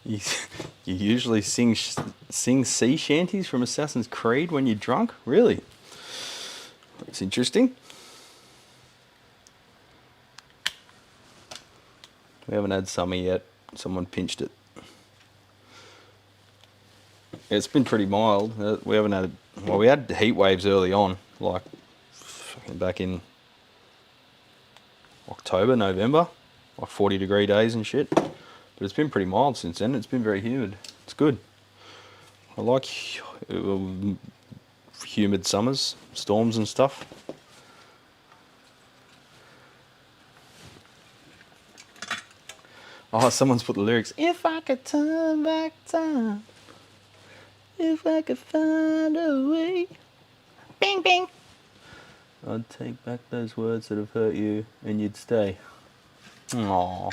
You, you usually sing sea shanties from Assassin's Creed when you're drunk? Really? That's interesting. We haven't had summer yet. Someone pinched it. It's been pretty mild. We haven't had, well, we had heat waves early on, like back in October, November, like 40-degree days and shit. But it's been pretty mild since then. It's been very humid. It's good. I like humid summers, storms and stuff. Oh, someone's put the lyrics. If I could turn back time, if I could find a way, bing bing, I'd take back those words that have hurt you and you'd stay. Aww.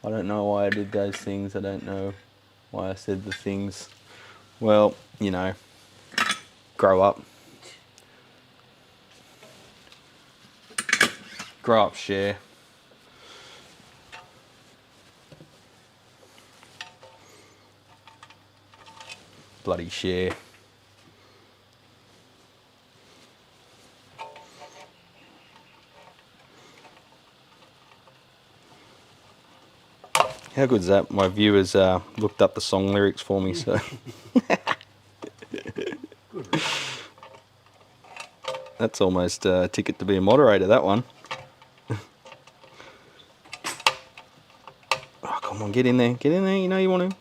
I don't know why I did those things. I don't know why I said the things. Well, you know, grow up. Grow up, share. Bloody share. How good's that? My viewers looked up the song lyrics for me, so. That's almost a ticket to be a moderator, that one. Oh, come on, get in there. Get in there, you know you want to.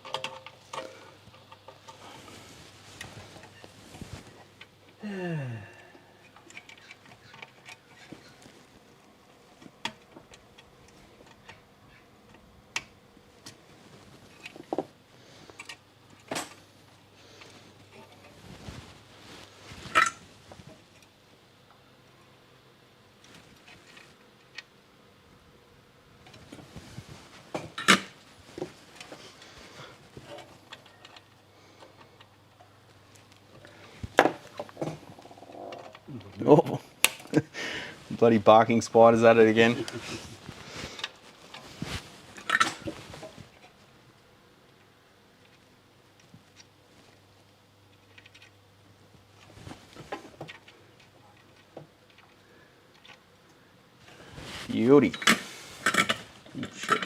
Oh, bloody barking spiders at it again. Beauty. Shit.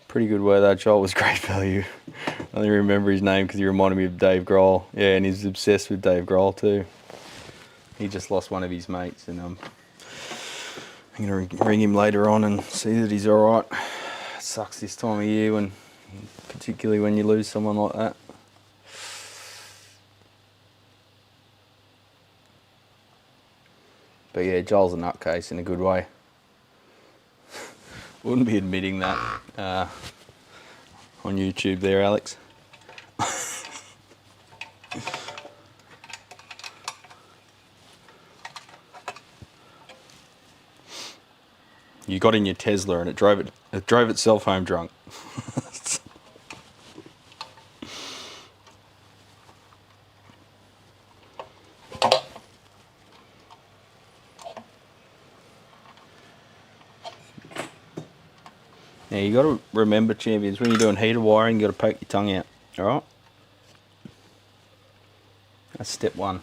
Pretty good wear that Joel was great value. I only remember his name because he reminded me of Dave Grohl. Yeah, and he's obsessed with Dave Grohl too. He just lost one of his mates, and I'm gonna ring him later on and see that he's all right. It sucks this time of year, when, particularly when you lose someone like that. But yeah, Joel's a nutcase in a good way. Wouldn't be admitting that on YouTube there, Alex. You got in your Tesla and it drove itself home drunk. Now you got to remember, champions, when you're doing heater wiring, you got to poke your tongue out. All right. That's step one.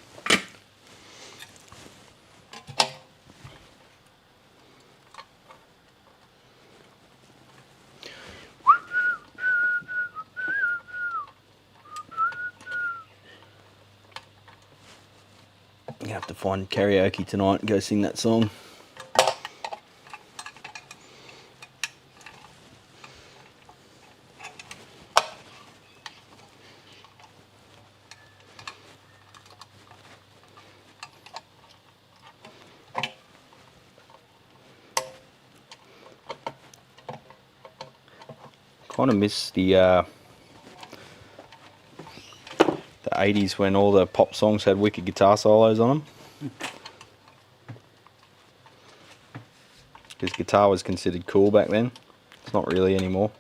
You have to find karaoke tonight and go sing that song. Kind of miss the 80s when all the pop songs had wicked guitar solos on them. Because guitar was considered cool back then. It's not really anymore.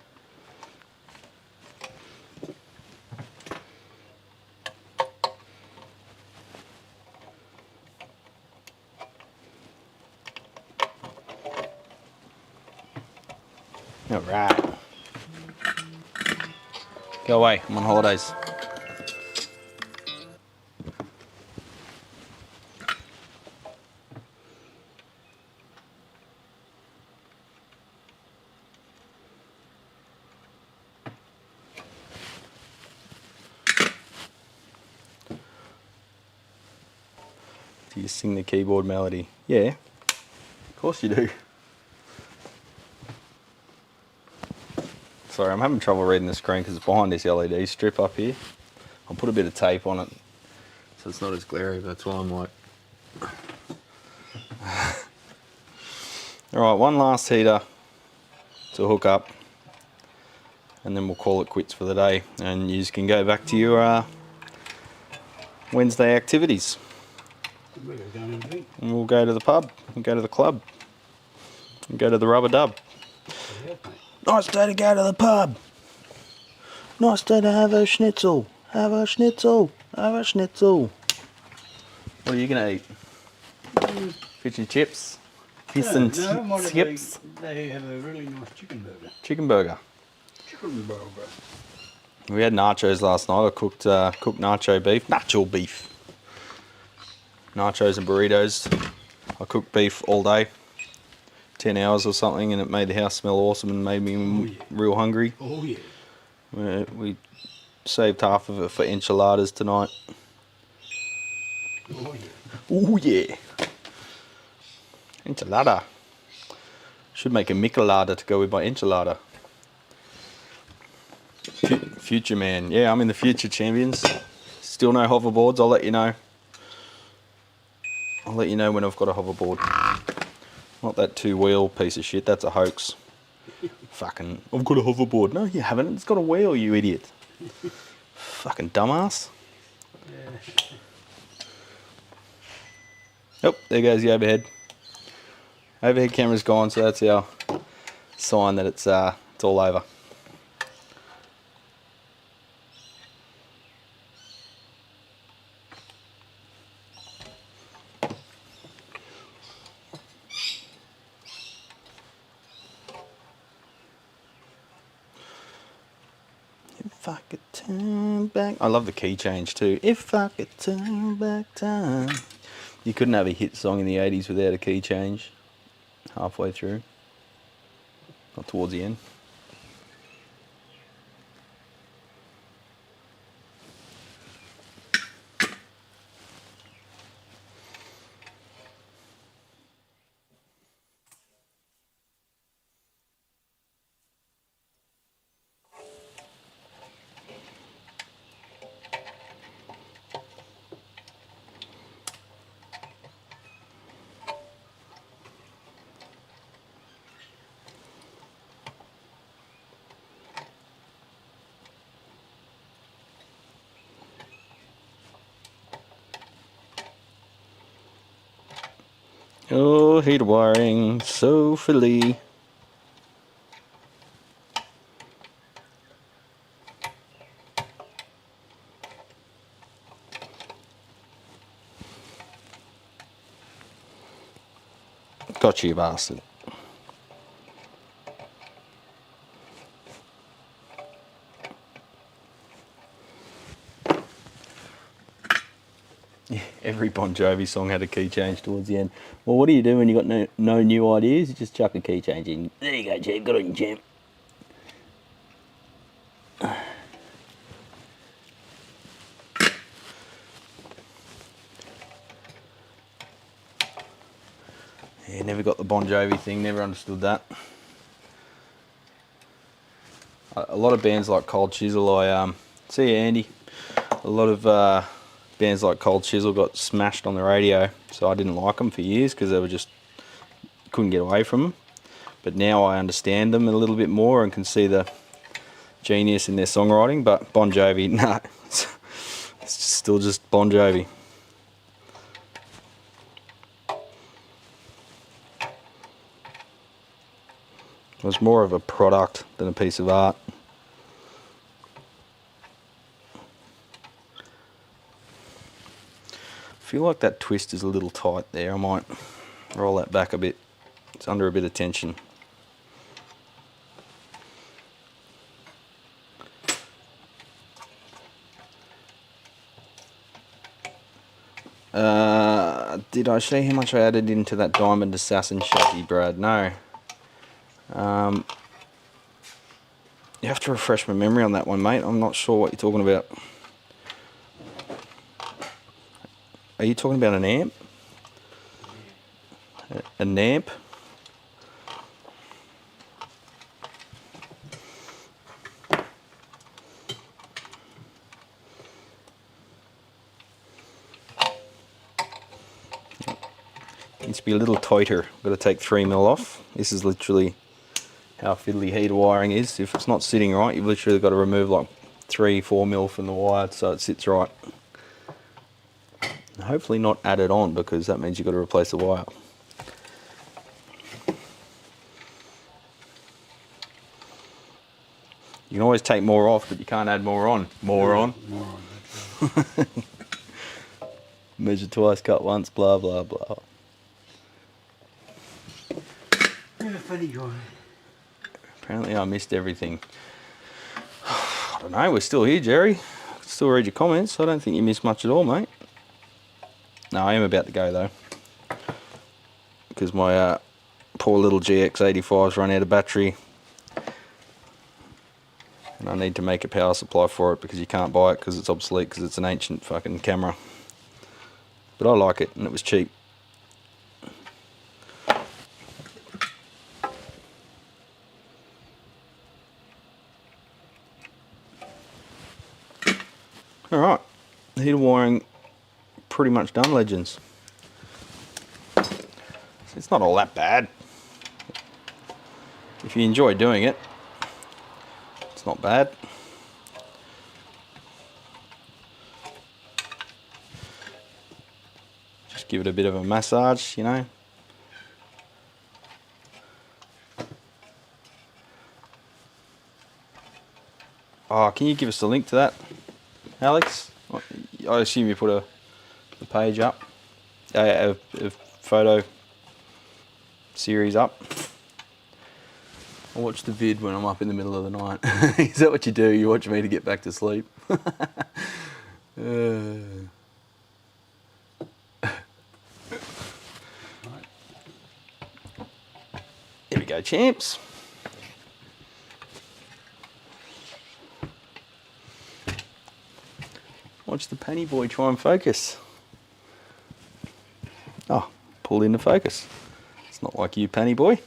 All right. Go away, I'm on holidays. Do you sing the keyboard melody? Yeah, of course you do. Sorry, I'm having trouble reading the screen because it's behind this LED strip up here. I'll put a bit of tape on it so it's not as glary, but that's why I'm like... Alright, one last heater to hook up and then we'll call it quits for the day and you can go back to your Wednesday activities. We're going to drink. And we'll go to the pub, we'll go to the club, and go to the rubber dub. Nice day to go to the pub. Nice day to have a schnitzel. Have a schnitzel. Have a schnitzel. What are you going to eat? Fish and chips? Fish and chips? They have a really nice chicken burger. Chicken burger. Chicken burger. We had nachos last night. I cooked nacho beef. Nacho beef. Nachos and burritos. I cooked beef all day. 10 hours or something, and it made the house smell awesome and made me real hungry. Oh yeah. We saved half of it for enchiladas tonight. Oh yeah. Oh yeah. Enchilada. Should make a michelada to go with my enchilada. Future man. Yeah, I'm in the future, champions. Still no hoverboards. I'll let you know. I'll let you know when I've got a hoverboard. Not that two-wheel piece of shit. That's a hoax. Fucking, I've got a hoverboard. No, you haven't. It's got a wheel, you idiot. Fucking dumbass. Oh, there goes the overhead. Overhead camera's gone, so that's our sign that it's all over. If I could turn back... I love the key change too. If I could turn back time... You couldn't have a hit song in the 80s without a key change. Halfway through. Not towards the end. Oh, heater wiring, so fiddly. Got you, bastard. Yeah, every Bon Jovi song had a key change towards the end. Well, what do you do when you got no new ideas? You just chuck a key change in. There you go, champ. Got it, champ. Yeah, never got the Bon Jovi thing. Never understood that. A lot of bands like Cold Chisel, see you, Andy. A lot of bands like Cold Chisel got smashed on the radio, so I didn't like them for years because they were just couldn't get away from them. But now I understand them a little bit more and can see the genius in their songwriting. But Bon Jovi, no, it's still just Bon Jovi. It was more of a product than a piece of art. I feel like that twist is a little tight there. I might roll that back a bit. It's under a bit of tension. Did I show you how much I added into that Diamond Assassin chassis, Brad? No. You have to refresh my memory on that one, mate. I'm not sure what you're talking about. Are you talking about an amp? An amp? Needs to be a little tighter. I've got to take 3mm off. This is literally how fiddly heater wiring is. If it's not sitting right, you've literally got to remove like 3-4mm from the wire so it sits right. And hopefully not add it on, because that means you've got to replace the wire. You can always take more off, but you can't add more on. More on. That's right. Measure twice, cut once, blah, blah, blah. You're a funny guy. Apparently I missed everything. I don't know, we're still here, Jerry. I can still read your comments. I don't think you missed much at all, mate. No, I am about to go, though. Because my poor little GX85's run out of battery. And I need to make a power supply for it, because you can't buy it because it's obsolete, because it's an ancient fucking camera. But I like it, and it was cheap. Alright, heater wiring pretty much done, legends. It's not all that bad. If you enjoy doing it, it's not bad. Just give it a bit of a massage, you know. Oh, can you give us a link to that, Alex? I assume you put a page up, a photo series up. I watch the vid when I'm up in the middle of the night. Is that what you do? You watch me to get back to sleep? Here we go, champs. Watch the penny boy try and focus. Oh, pulled into focus. It's not like you, penny boy.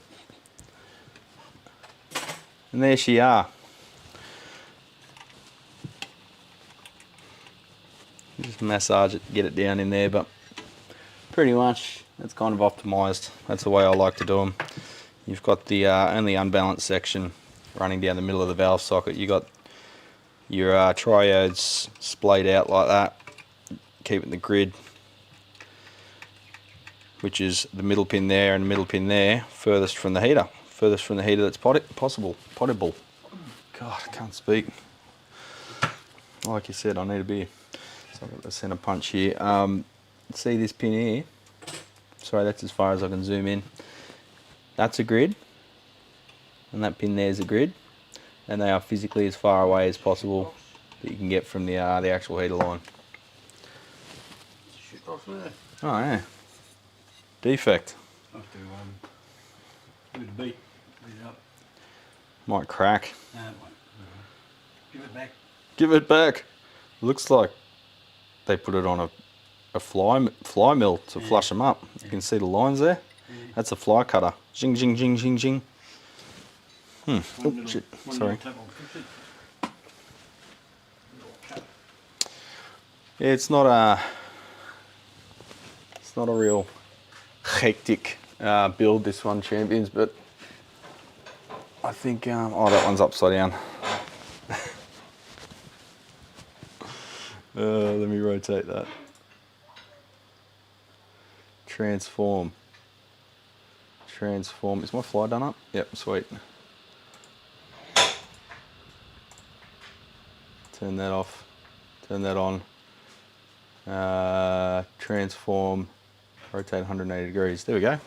And there she are. Just massage it, get it down in there, but pretty much that's kind of optimized. That's the way I like to do them. You've got the only unbalanced section running down the middle of the valve socket. You got your triodes splayed out like that, keeping the grid, which is the middle pin there and the middle pin there, furthest from the heater that's possible. Potable. God, I can't speak. Like you said, I need a beer. So I've got the center punch here. See this pin here? Sorry, that's as far as I can zoom in. That's a grid, and that pin there is a grid, and they are physically as far away as possible that you can get from the actual heater line. Shit off there. Oh yeah. Defect. I have to give it a beat it up. Might crack. No, it won't. Give it back. Give it back. Looks like they put it on a fly mill to flush them up. You can see the lines there. That's a fly cutter. Jing, jing, jing, jing, jing. Oh, shit. Sorry. Yeah, it's not a real hectic build, this one, champions, but I think oh, that one's upside down. Let me rotate that. Transform. Is my fly done up? Yep, sweet. Turn that off. Turn that on. Transform. Rotate 180 degrees. There we go.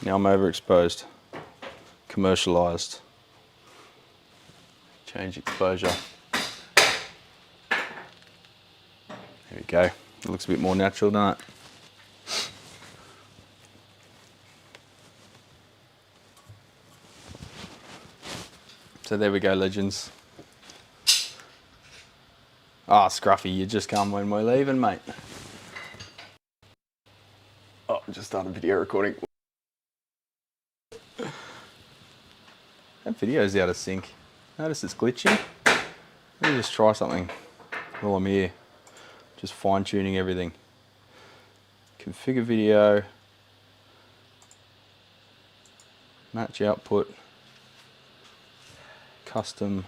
Now I'm overexposed. Commercialized. Change exposure. There we go. It looks a bit more natural, doesn't it? So there we go, legends. Ah, Scruffy, you just come when we're leaving, mate. Oh, just started video recording. That video's out of sync. Notice it's glitchy. Let me just try something while I'm here. Just fine tuning everything. Configure video. Match output. Custom.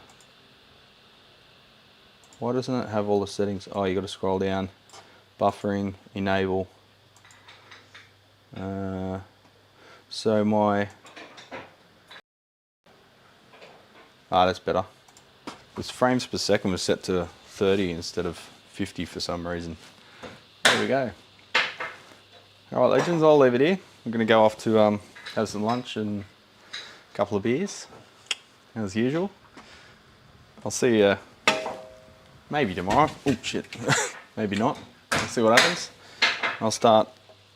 Why doesn't it have all the settings? Oh, you got to scroll down. Buffering, enable. So my... Ah, that's better. This frames per second was set to 30 instead of 50 for some reason. There we go. Alright, legends, I'll leave it here. I'm going to go off to have some lunch and a couple of beers, as usual. I'll see you maybe tomorrow. Oh, shit. Maybe not. We'll see what happens. I'll start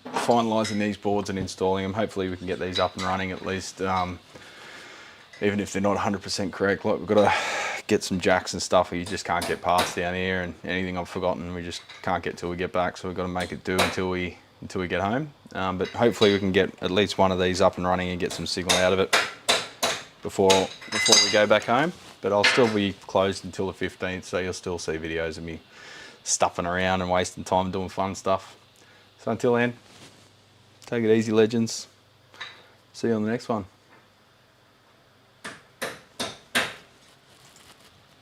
finalising these boards and installing them. Hopefully we can get these up and running at least, even if they're not 100% correct. Like, we've got to get some jacks and stuff you just can't get past down here, and anything I've forgotten we just can't get till we get back, so we've got to make it do until we get home. But hopefully we can get at least one of these up and running and get some signal out of it before we go back home. But I'll still be closed until the 15th, so you'll still see videos of me stuffing around and wasting time doing fun stuff. So until then, take it easy, legends. See you on the next one.